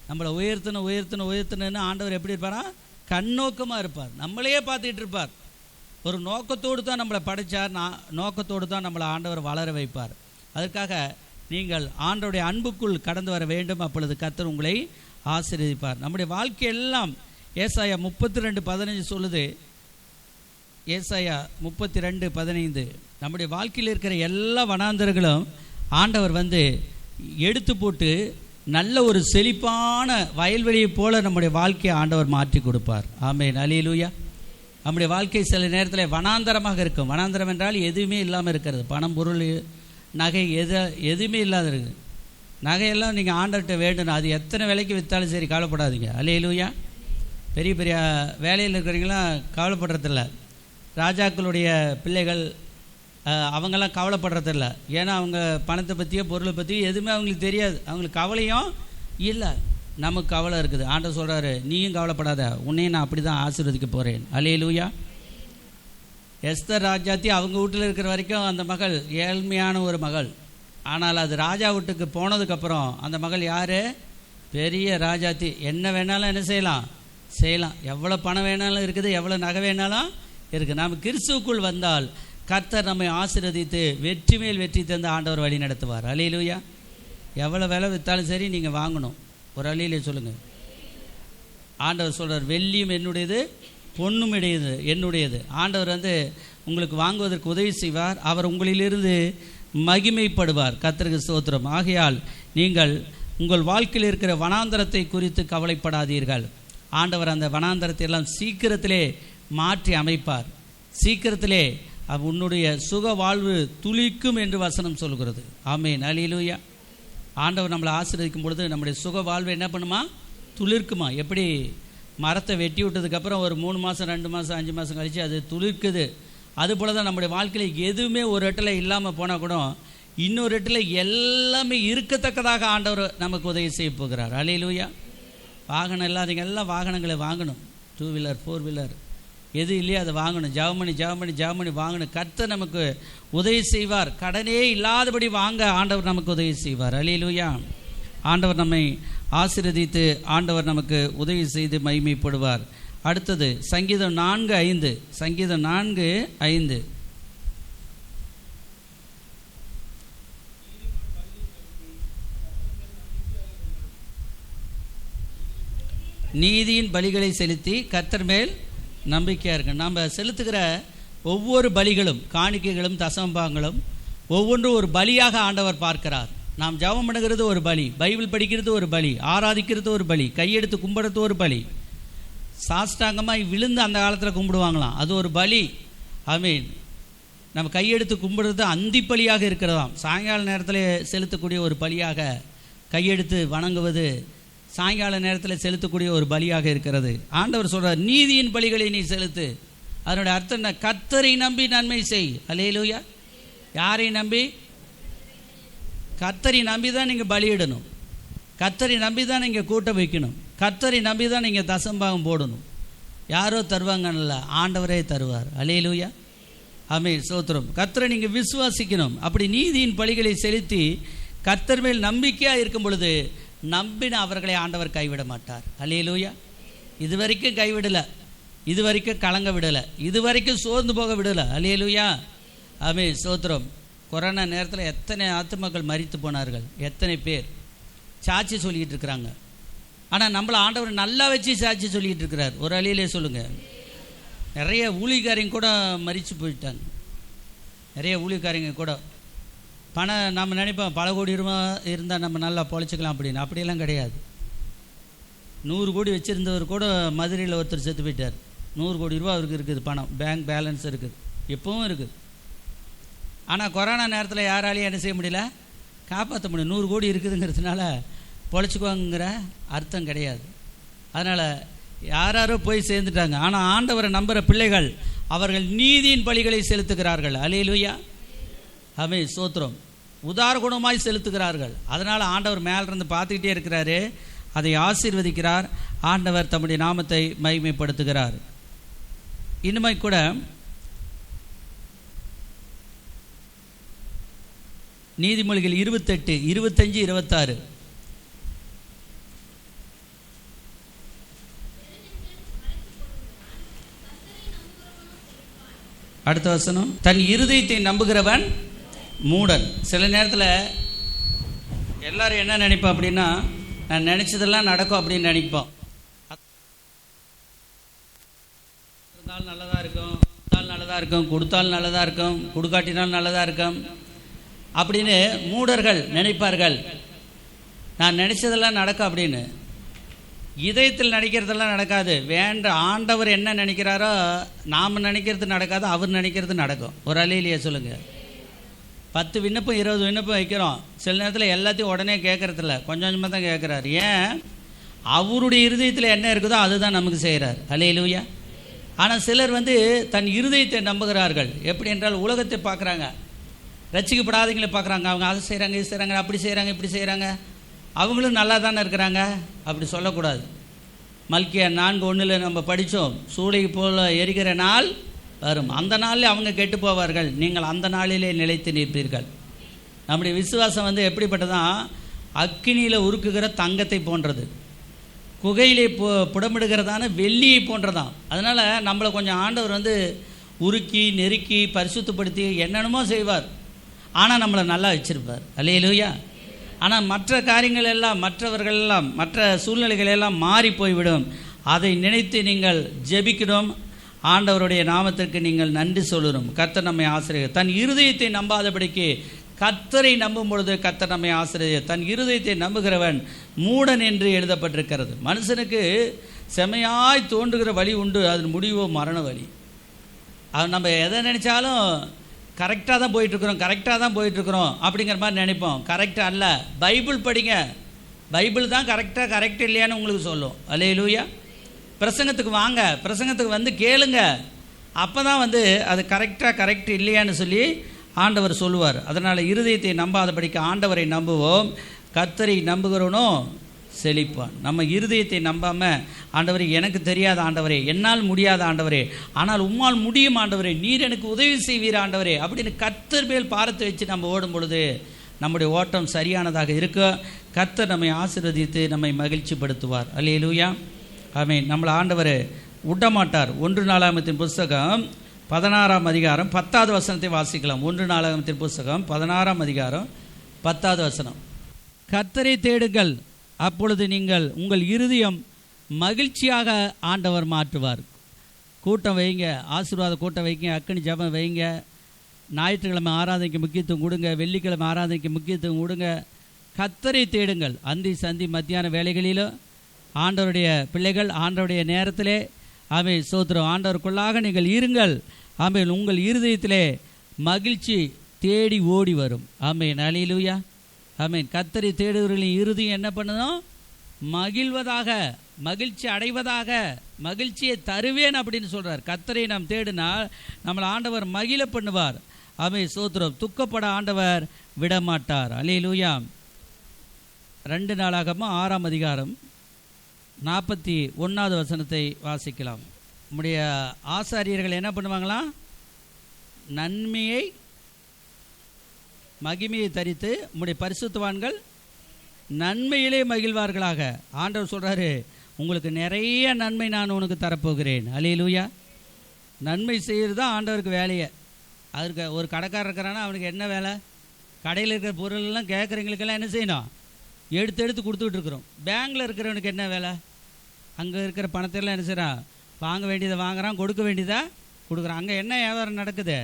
நம்மளை உயர்த்தணுன்னு ஆண்டவர் எப்படி இருப்பாரா? கண்ணோக்கமாக இருப்பார். நம்மளையே பார்த்துக்கிட்டு இருப்பார். ஒரு நோக்கத்தோடு தான் நம்மளை படைத்தார், நோக்கத்தோடு தான் நம்மளை ஆண்டவர் வளர வைப்பார். அதற்காக நீங்கள் ஆண்டவருடைய அன்புக்குள் கடந்து வர வேண்டும். அப்பொழுது கர்த்தர் உங்களை ஆசீர்வதிப்பார். நம்முடைய வாழ்க்கையெல்லாம் ஏசாயா 32:15 சொல்லுது. ஏசாயா 32:15, நம்முடைய வாழ்க்கையில் இருக்கிற எல்லா வனாந்தர்களும் ஆண்டவர் எடுத்து போட்டு நல்ல ஒரு செழிப்பான வயல்வெளியை போல நம்முடைய வாழ்க்கையை ஆண்டவர் மாற்றி கொடுப்பார். ஆமென். அல்லேலூயா. நம்முடைய வாழ்க்கை சில நேரத்தில் வனாந்தரமாக இருக்கும். வனாந்தரம் என்றால் எதுவுமே இல்லாமல் இருக்கிறது. பணம், பொருள், நகை எதுவுமே இல்லாத இருக்குது. நகையெல்லாம் நீங்கள் ஆண்டவர்கிட்ட வேண்டணும். அது எத்தனை விலைக்கு விற்றாலும் சரி, கவலைப்படாதீங்க. அல்லேலூயா. பெரிய பெரிய வேலையில் இருக்கிறவங்களாம் கவலைப்படுறதில்ல. ராஜாக்களுடைய பிள்ளைகள் அவங்கெல்லாம் கவலைப்படுறதில்ல. ஏன்னா அவங்க பணத்தை பற்றியோ பொருளை பற்றியோ எதுவுமே அவங்களுக்கு தெரியாது. அவங்களுக்கு கவலையும் இல்லை. நமக்கு கவலை இருக்குது. ஆண்டவர் சொல்கிறாரு, நீயும் கவலைப்படாத, உன்னையும் நான் அப்படி தான் ஆசீர்வதிக்க போகிறேன். அல்லேலூயா. எஸ்தர் ராஜாத்தி அவங்க வீட்டில் இருக்கிற வரைக்கும் அந்த மகள் ஏழ்மையான ஒரு மகள். ஆனால் அது ராஜா வீட்டுக்கு போனதுக்கப்புறம் அந்த மகள் யார்? பெரிய ராஜாத்தி. என்ன வேணாலும் என்ன செய்யலாம். எவ்வளோ பணம் வேணாலும் இருக்குது, எவ்வளோ நகை வேணாலும் இருக்குது. நாம் கிறிஸ்துவுக்குள் வந்தால் கர்த்தர் நம்மை ஆசீர்வதித்து வெற்றி மேல் வெற்றி தந்து ஆண்டவர் வழி நடத்துவார். அல்லேலூயா. எவ்வளோ விலை விற்றாலும் சரி நீங்கள் வாங்கணும். ஒரு அல்லேலூயா சொல்லுங்கள். ஆண்டவர் சொல்கிறார், வெள்ளியும் என்னுடையது, பொன்னும் என்னுடையது. ஆண்டவர் உங்களுக்கு வாங்குவதற்கு உதவி செய்வார். அவர் உங்களிலிருந்து மகிமைப்படுவார். கர்த்தருக்கு ஸ்தோத்திரம். ஆகையால் நீங்கள் உங்கள் வாழ்க்கையில் இருக்கிற வனாந்தரத்தை குறித்து கவலைப்படாதீர்கள். ஆண்டவர் அந்த வனாந்தரத்தை எல்லாம் சீக்கிரத்திலே மாற்றி அமைப்பார். சீக்கிரத்திலே உன்னுடைய சுக வாழ்வு துளிக்கும் என்று வசனம் சொல்கிறது. ஆமென், அல்லேலூயா. ஆண்டவர் நம்மளை ஆசீர்வதிக்கும் பொழுது நம்முடைய சுக வாழ்வு என்ன பண்ணுமா? துளிர்க்குமா. எப்படி மரத்தை வெட்டி விட்டதுக்கப்புறம் ஒரு 3 மாதம் 2 மாதம் 5 மாதம் கழித்து அது துளிர்க்குது, அதுபோல தான் நம்முடைய வாழ்க்கையில் எதுவுமே ஒரு இடத்துல இல்லாமல் போனால் கூட இன்னொரு இடத்துல எல்லாமே இருக்கத்தக்கதாக ஆண்டவர் நமக்கு உதவி செய்ய போகிறார். அல்லேலூயா. வாகனம் இல்லாதவங்க எல்லாம் வாகனங்களை வாங்கணும். 2 வீலர் 4 வீலர் எது இல்லையோ அதை வாங்கணும். ஜெபமணி வாங்கணும். கர்த்தர் நமக்கு உதவி செய்வார். கடனே இல்லாதபடி வாங்க ஆண்டவர் நமக்கு உதவி செய்வார். அல்லேலூயா. ஆண்டவர் நம்மை ஆசீர்வதித்து ஆண்டவர் நமக்கு உதவி செய்து மகிமைப்படுவார். அடுத்தது சங்கீதம் 4:5. சங்கீதம் 4:5. நீதியின் பலிகளை செலுத்தி கர்த்தர் மேல் நம்பிக்கையாக இருக்கு. நம்ம செலுத்துகிற ஒவ்வொரு பலிகளும், காணிக்கைகளும், தசமபாகங்களும் ஒவ்வொன்றும் ஒரு பலியாக ஆண்டவர் பார்க்கிறார். நாம் ஜெபம் பண்ணுகிறது ஒரு பலி, பைபிள் படிக்கிறது ஒரு பலி, ஆராதிக்கிறது ஒரு பலி, கையெடுத்து கும்பிடுறது ஒரு பலி, சாஷ்டாங்கமாக விழுந்து அந்த காலத்தில் கும்பிடுவாங்களாம், அது ஒரு பலி. ஆமீன். நம்ம கையெடுத்து கும்பிடுறது அந்தி பலியாக இருக்கிறதாம். சாயங்கால நேரத்தில் செலுத்தக்கூடிய ஒரு பலியாக கையெடுத்து வணங்குவது சாயங்கால நேரத்தில் செலுத்தக்கூடிய ஒரு பலியாக இருக்கிறது. ஆண்டவர் சொல்கிறார், நீதியின் பலிகளை நீ செலுத்து. அதனுடைய அர்த்தம் என்ன? கர்த்தரை நம்பி நன்மை செய். அல்லேலூயா. யாரை நம்பி? கர்த்தரை நம்பி தான் நீங்கள் பலியிடணும். கர்த்தரை நம்பி தான் நீங்கள் கூட்ட வைக்கணும். கர்த்தரை நம்பி தான் நீங்கள் தசம்பாகம் போடணும். யாரோ தருவாங்கல்ல, ஆண்டவரே தருவார். அல்லேலூயா. ஆமென், ஸ்தோத்திரம். கர்த்தரை நீங்கள் விசுவாசிக்கணும். அப்படி நீதியின் பலிகளை செலுத்தி கர்த்தர் மேல் நம்பிக்கையாக இருக்கும் பொழுது நம்பின அவர்களை ஆண்டவர் கைவிட மாட்டார். அல்லேலூயா. இதுவரைக்கும் கைவிடலை, இதுவரைக்கும் கலங்க விடலை, இதுவரைக்கும் சோர்ந்து போக விடலை. அல்லேலூயா. ஆமென், ஸ்தோத்திரம். கொரோனா நேரத்தில் எத்தனை ஆத்துமக்கள் மரித்து போனார்கள், எத்தனை பேர் சாட்சி சொல்லிக்கிட்டு இருக்கிறாங்க. ஆனால் நம்மளை ஆண்டவர் நல்லா வச்சு சாட்சி சொல்லிக்கிட்டு இருக்கிறார். ஒரு அழியிலே சொல்லுங்கள். நிறைய ஊழியக்காரங்க கூட மரித்து போயிட்டாங்க. நிறைய ஊழியக்காரங்க கூட பணம் நம்ம நினைப்போம் பல கோடி ரூபாய் இருந்தால் நம்ம நல்லா பொழைச்சிக்கலாம் அப்படின்னு. அப்படியெல்லாம் கிடையாது. 100 கோடி வச்சுருந்தவர் கூட மதுரையில் ஒருத்தர் செத்து போயிட்டார். 100 கோடி ரூபா அவருக்கு இருக்குது, பணம் பேங்க் பேலன்ஸ் இருக்குது, எப்பவும் இருக்குது. ஆனால் கொரோனா நேரத்தில் யாராலையும் என்ன செய்ய முடியல, காப்பாற்ற முடியும். 100 கோடி இருக்குதுங்கிறதுனால பொழைச்சிக்குவாங்கிற அர்த்தம் கிடையாது. அதனால் யாரோ போய் சேர்ந்துட்டாங்க. ஆனால் ஆண்டவரை நம்புகிற பிள்ளைகள் அவர்கள் நீதியின் பலிகளை செலுத்துகிறார்கள். அல்லேலூயா. ஆமென், ஸ்தோத்திரம். உதார குணமாய் செலுத்துகிறார்கள். அதனால் ஆண்டவர் மேலிருந்து பார்த்துக்கிட்டே இருக்கிறாரு, அதை ஆசீர்வதிக்கிறார். ஆண்டவர் தம்முடைய நாமத்தை மகிமைப்படுத்துகிறார். இனிமே கூட நீதிமொழிகள் 28, 25, 26. அடுத்த வசனம், தன் இருதயத்தை நம்புகிறவன் மூடன். சில நேரத்தில் எல்லாரும் என்ன நினைப்போம் அப்படின்னா, நான் நினைச்சதெல்லாம் நடக்கும் அப்படின்னு நினைப்போம். இருந்தாலும் நல்லதாக இருக்கும், கொடுத்தாலும் நல்லதாக இருக்கும், கொடுத்தாலும் நல்லதாக இருக்கும், கொடுக்காட்டினாலும் நல்லதாக இருக்கும் அப்படின்னு மூடர்கள் நினைப்பார்கள். நான் நினைச்சதெல்லாம் நடக்கும் அப்படின்னு. இதயத்தில் நினைக்கிறதெல்லாம் நடக்காது. வேண்ட ஆண்டவர் என்ன நினைக்கிறாரோ நாம் நினைக்கிறது நடக்காது, அவர் நினைக்கிறது நடக்கும். ஒரு அலையிலேயே சொல்லுங்கள். 10 விண்ணப்பம் 20 விண்ணப்பம் வைக்கிறோம். சில நேரத்தில் எல்லாத்தையும் உடனே கேட்கறதில்ல, கொஞ்சம் கொஞ்சமாக தான் கேட்குறாரு. ஏன்? அவருடைய இருதயத்தில் என்ன இருக்குதோ அதுதான் நமக்கு செய்கிறார். அல்லேலூயா. ஆனால் சிலர் தன் இருதயத்தை நம்புகிறார்கள். எப்படி என்றால் உலகத்தை பார்க்குறாங்க, ரட்சிக்கப்படாதவங்களை பார்க்குறாங்க. அவங்க அதை செய்கிறாங்க, இது செய்கிறாங்க, அப்படி செய்கிறாங்க, இப்படி செய்கிறாங்க, அவங்களும் நல்லா தானே இருக்கிறாங்க. அப்படி சொல்லக்கூடாது. மல்கியா 4:1 நம்ம படித்தோம், சூளை போல எரிகிற நாள் வரும், அந்த நாளில் அவங்க கெட்டு போவார்கள், நீங்கள் அந்த நாளிலே நிலைத்து நிற்பீர்கள். நம்முடைய விசுவாசம் எப்படிப்பட்டதான்? அக்கினியில் உருக்குகிற தங்கத்தை போன்றது, குகையிலே புடமிடுகிறதான வெள்ளியை போன்றதான். அதனால் நம்மளை கொஞ்சம் ஆண்டவர் உருக்கி நெருக்கி பரிசுத்தப்படுத்தி என்னென்னமோ செய்வார். ஆனால் நம்மளை நல்லா வச்சிருப்பார். அல்லேலூயா. ஆனால் மற்ற காரியங்கள் எல்லாம், மற்றவர்கள் எல்லாம், மற்ற சூழ்நிலைகள் எல்லாம் மாறி போய்விடும். அதை நினைத்து நீங்கள் ஜெபிக்கணும். ஆண்டவருடைய நாமத்திற்கு நீங்கள் நன்றி சொல்லணும். கர்த்தர் நம்மை ஆசிரியர். தன் இருதயத்தை நம்பாதபடிக்கு கர்த்தரை நம்பும் பொழுது கர்த்தர் நம்மை ஆசீர்வதிப்பார். தன் இருதயத்தை நம்புகிறவன் மூடன் என்று எழுதப்பட்டிருக்கிறது. மனுஷனுக்கு செமையாய் தோன்றுகிற வழி உண்டு, அதன் முடிவோ மரண வழி. அது நம்ம எதை நினச்சாலும் கரெக்டாக தான் போயிட்டுருக்குறோம் அப்படிங்கிற மாதிரி நினைப்போம். கரெக்டாக அல்ல. பைபிள் படிங்க, பைபிள் தான் கரெக்ட் இல்லையான்னு உங்களுக்கு சொல்லும். அல்லேலூயா. பிரசங்கத்துக்கு வாங்க, பிரசங்கத்துக்கு வந்து கேளுங்க, அப்போ தான் அது கரெக்ட் இல்லையான்னு சொல்லி ஆண்டவர் சொல்லுவார். அதனால் இருதயத்தை நம்பாதபடிக்கு ஆண்டவரை நம்புவோம். கர்த்தரை நம்புகிறவனோ செழிப்பான். நம்ம இருதயத்தை நம்பாமல், ஆண்டவரே எனக்கு தெரியாத ஆண்டவரே, என்னால் முடியாத ஆண்டவரே, ஆனால் உம்மால் முடியும் ஆண்டவரே, நீர் எனக்கு உதவி செய்வீர் ஆண்டவரே அப்படின்னு கர்த்தர் மேல் பாரத்தை வச்சு நம்ம ஓடும் பொழுது நம்முடைய ஓட்டம் சரியானதாக இருக்க கர்த்தர் நம்மை ஆசீர்வதித்து நம்மை மகிழ்ச்சிப்படுத்துவார். அல்லேலூயா. ஆமென். நம்மளை ஆண்டவர் விடமாட்டார். 1 நாளாகமத்தின் புஸ்தகம் 16ஆம் அதிகாரம் 10வது வசனத்தை வாசிக்கலாம். 1 நாளாகமத்தின் புஸ்தகம் 16ஆம் அதிகாரம் 10வது வசனம். கர்த்தரை தேடுங்கள், அப்பொழுது நீங்கள் உங்கள் இருதயம் மகிழ்ச்சியாக ஆண்டவர் மாற்றுவார். கூட்டம் வைங்க, ஆசீர்வாத கூட்டம் வைங்க, அக்கனி ஜெபம் வைங்க, ஞாயிற்றுக்கிழமை ஆராதனைக்கு முக்கியத்துவம் கொடுங்க, வெள்ளிக்கிழமை ஆராதனைக்கு முக்கியத்துவம் கொடுங்க. கர்த்தரை தேடுங்கள். அந்தி சந்தி மத்தியான வேலைகளிலும் ஆண்டவருடைய பிள்ளைகள் ஆண்டவருடைய நேரத்திலே ஆமென் ஸ்தோத்திரம் ஆண்டவருக்குள்ளாக நீங்கள் இருங்கள். ஆமென். உங்கள் இருதயத்திலே மகிழ்ச்சி தேடி ஓடி வரும். ஆமென். அல்லேலூயா. ஆமென். கர்த்தரை தேடுகிறவர்களின் இருதயம் என்ன பண்ணணும்? மகிழ்வதாக, மகிழ்ச்சி அடைவதாக, மகிழ்ச்சியை தருவேன் அப்படின்னு சொல்கிறார். கர்த்தரை நாம் தேடினால் நம்மளை ஆண்டவர் மகிழ பண்ணுவார். ஆமென் ஸ்தோத்திரம். துக்கப்பட ஆண்டவர் விடமாட்டார். அல்லேலூயா. 2 நாளாகமம் 6ஆம் அதிகாரம் 41வது வசனத்தை வாசிக்கலாம். நம்முடைய ஆசாரியர்கள் என்ன பண்ணுவாங்களாம்? நன்மையை மகிமையை தரித்து நம்முடைய பரிசுத்தவான்கள் நன்மையிலே மகிழ்வார்களாக. ஆண்டவர் சொல்கிறாரு, உங்களுக்கு நிறைய நன்மை நான் உனக்கு தரப்போகிறேன். அல்லேலூயா. நன்மை செய்கிறது தான் ஆண்டவருக்கு வேலையை. அதற்கு ஒரு கடைக்காரர் இருக்கிறான்னா அவனுக்கு என்ன வேலை? கடையில் இருக்கிற பொருளெல்லாம் கேட்குறவங்களுக்கெல்லாம் என்ன செய்யணும்? எடுத்து கொடுத்துக்கிட்டு இருக்கிறோம். பேங்கில் இருக்கிறவனுக்கு என்ன வேலை? அங்கே இருக்கிற பணத்தெல்லாம் என்ன செய்கிறான்? வாங்க வேண்டியதை வாங்குறான், கொடுக்க வேண்டியதை கொடுக்குறான். அங்கே என்ன வியாபாரம் நடக்குது?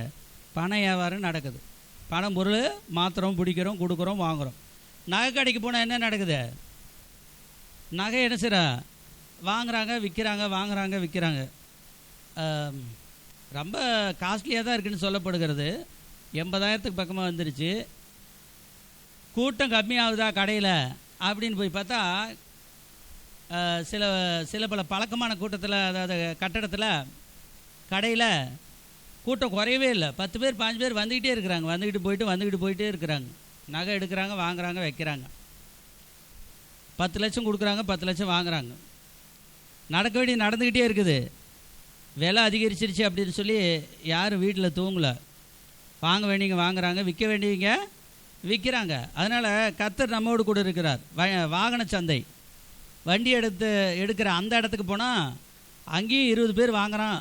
பண வியாபாரம் நடக்குது. பணம் பொருள் மாத்திரம் பிடிக்கிறோம், கொடுக்குறோம், வாங்குகிறோம். நகை கடைக்கு போனால் என்ன நடக்குது? நகை என்ன செய்கிறா? வாங்குறாங்க விற்கிறாங்க, வாங்குறாங்க விற்கிறாங்க. ரொம்ப காஸ்ட்லியாக தான் இருக்குதுன்னு சொல்லப்படுகிறது. 80,000க்கு பக்கமாக வந்துருச்சு. கூட்டம் கம்மியாகுதா கடையில் அப்படின்னு போய் பார்த்தா சில பல பழக்கமான கூட்டத்தில், அதாவது கட்டடத்தில் கடையில் கூட்டம் குறையவே இல்லை. 10 பேர் 5 பேர் வந்துக்கிட்டே இருக்கிறாங்க. வந்துக்கிட்டு போயிட்டே இருக்கிறாங்க. நகை எடுக்கிறாங்க, வாங்குறாங்க, வைக்கிறாங்க. 10 லட்சம் கொடுக்குறாங்க, 10 லட்சம் வாங்குறாங்க. நடக்க வேண்டியது நடந்துக்கிட்டே இருக்குது. விலை அதிகரிச்சிருச்சு அப்படின்னு சொல்லி யாரும் வீட்டில் தூங்கலை. வாங்க வேண்டியவங்க வாங்குறாங்க, விற்க வேண்டியவங்க விற்கிறாங்க. அதனால் கர்த்தர் நம்மோடு கூட இருக்கிறார். வாகன சந்தை வண்டி எடுக்கிற அந்த இடத்துக்கு போனால் அங்கேயும் 20 பேர் வாங்குறான்,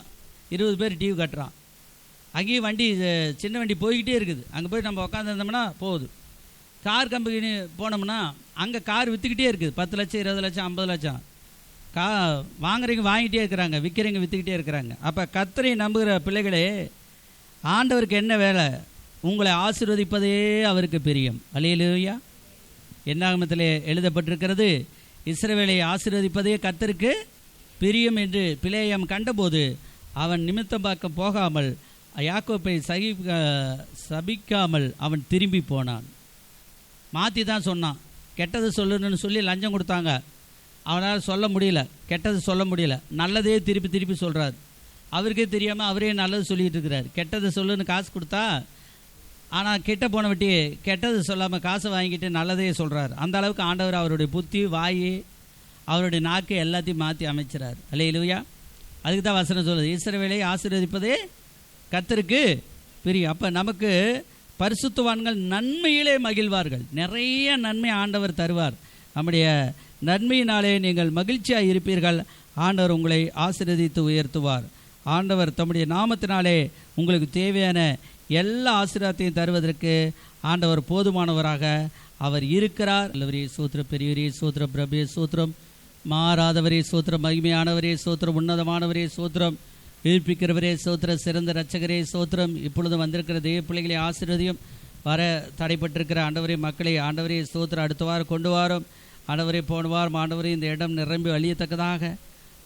20 பேர் டிவி கட்டுறான். அங்கேயும் வண்டி, சின்ன வண்டி போய்கிட்டே இருக்குது. அங்கே போய் நம்ம உட்காந்துருந்தோம்னா போகுது. கார் கம்பெனி போனோம்னா அங்கே கார் விற்றுக்கிட்டே இருக்குது. 10 லட்சம் 20 லட்சம் 50 லட்சம் வாங்குறவங்க வாங்கிட்டே இருக்கிறாங்க, விற்கிறவங்க விற்றுக்கிட்டே இருக்கிறாங்க. அப்போ கர்த்தரை நம்புகிற பிள்ளைகளே, ஆண்டவருக்கு என்ன வேலை? உங்களை ஆசீர்வதிப்பதே அவருக்கு பிரியம். அல்லேலூயா. என்னாகமத்திலே எழுதப்பட்டிருக்கிறது, இஸ்ரவேலை ஆசீர்வதிப்பதே கர்த்தருக்கு பிரியம் என்று பிலேயாம் கண்டபோது அவன் நிமித்தம் பார்க்க போகாமல் யாக்கோப்பை சபிக்காமல் அவன் திரும்பி போனான். மாற்றி தான் சொன்னான். கெட்டது சொல்லணும்னு சொல்லி லஞ்சம் கொடுத்தாங்க. அவனால் சொல்ல முடியல, கெட்டது சொல்ல முடியல. நல்லதே திருப்பி சொல்கிறார். அவருக்கே தெரியாமல் அவரே நல்லது சொல்லிகிட்டு இருக்கிறார். கெட்டது சொல்லுன்னு காசு கொடுத்தா, ஆனால் கிட்ட போன வட்டி கெட்டது சொல்லாமல் காசை வாங்கிட்டு நல்லதே சொல்கிறார். அந்த அளவுக்கு ஆண்டவர் அவருடைய புத்தி, வாய், அவருடைய நாக்கு எல்லாத்தையும் மாற்றி அமைச்சிறார். அல்லேலூயா. அதுக்கு தான் வசனம் சொல்லுது, இஸ்ரவேலை ஆசீர்வதிப்பதே கர்த்தருக்கு பிரியம். அப்போ நமக்கு பரிசுத்தவான்கள் நன்மையிலே மகிழ்வார்கள். நிறைய நன்மை ஆண்டவர் தருவார். நம்முடைய நன்மையினாலே நீங்கள் மகிழ்ச்சியாக இருப்பீர்கள். ஆண்டவர் உங்களை ஆசீர்வதித்து உயர்த்துவார். ஆண்டவர் தம்முடைய நாமத்தினாலே உங்களுக்கு தேவையான எல்லா ஆசீர்வாதத்தையும் தருவதற்கு ஆண்டவர் போதுமானவராக அவர் இருக்கிறார். நல்லவரே சூத்திரம், பெரியவரே சூத்திரம், பிரபே சூத்திரம், மாறாதவரே சூத்திரம், மகிமையானவரே சூத்திரம், உன்னதமானவரே சூத்திரம், உயிர்ப்பிக்கிறவரே சூத்திரம், சிறந்த இரட்சகரே சூத்திரம். இப்பொழுது வந்திருக்கிற தேவ பிள்ளைகளை ஆசீர்வதியும். வர தடைப்பட்டிருக்கிற ஆண்டவரே மக்களை ஆண்டவரே ஸ்தோத்திரம் அடுத்த வாரம் கொண்டு வாரும் ஆண்டவரே. போன வாரம் ஆண்டவரே இந்த இடம் நிரம்பி வழியத்தக்கதாக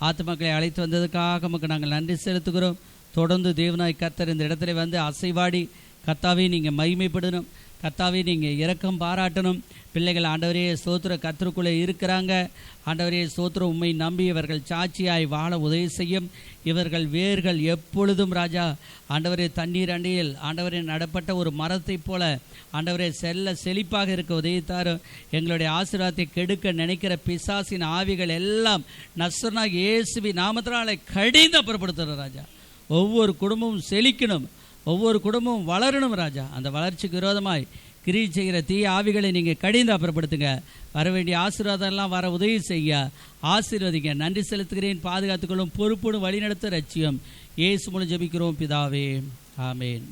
ஆத்துமக்களை அழைத்து வந்ததுக்காக நமக்கு நாங்கள் நன்றி செலுத்துகிறோம். தொடர்ந்து தேவனாய் கர்த்தர் இந்த இடத்துல வந்து அசைவாடி கர்த்தாவே நீங்கள் மகிமைப்படணும், கர்த்தாவே நீங்கள் இரக்கம் பாராட்டணும். பிள்ளைகள் ஆண்டவரே ஸ்தோத்திர கர்த்தருக்குள்ளே இருக்கிறாங்க. ஆண்டவரே ஸ்தோத்திரம் உம்மை நம்பி இவர்கள் சாட்சியாய் வாழ உதவி செய்யும். இவர்கள் வேர்கள் எப்பொழுதும் ராஜா ஆண்டவரே தண்ணீர் அண்டியில் ஆண்டவரே நடப்பட்ட ஒரு மரத்தை போல ஆண்டவரே செழிப்பாக இருக்க உதவித்தாரும். எங்களுடைய ஆசீர்வாதத்தை கெடுக்க நினைக்கிற பிசாசின் ஆவிகள் எல்லாம் நசரேயனாகிய இயேசுவின் நாமத்தினாலே கடிந்து அப்புறப்படுத்துகிறோம் ராஜா. ஒவ்வொரு குடும்பமும் செழிக்கணும், ஒவ்வொரு குடும்பமும் வளரணும் ராஜா. அந்த வளர்ச்சிக்கு விரோதமாய் கிரியை செய்கிற தீய ஆவிகளை நீங்கள் கடிந்து அப்புறப்படுத்துங்க. வர வேண்டிய ஆசீர்வாதம் எல்லாம் வர உதவி செய்ய ஆசீர்வதிங்க. நன்றி செலுத்துகிறேன். பாதுகாத்துக்கொள்ளும் பொறுப்போடு வழிநடத்த ரட்சியம். இயேசு மூலம் ஜெபிக்கிறோம் பிதாவே, ஆமென்.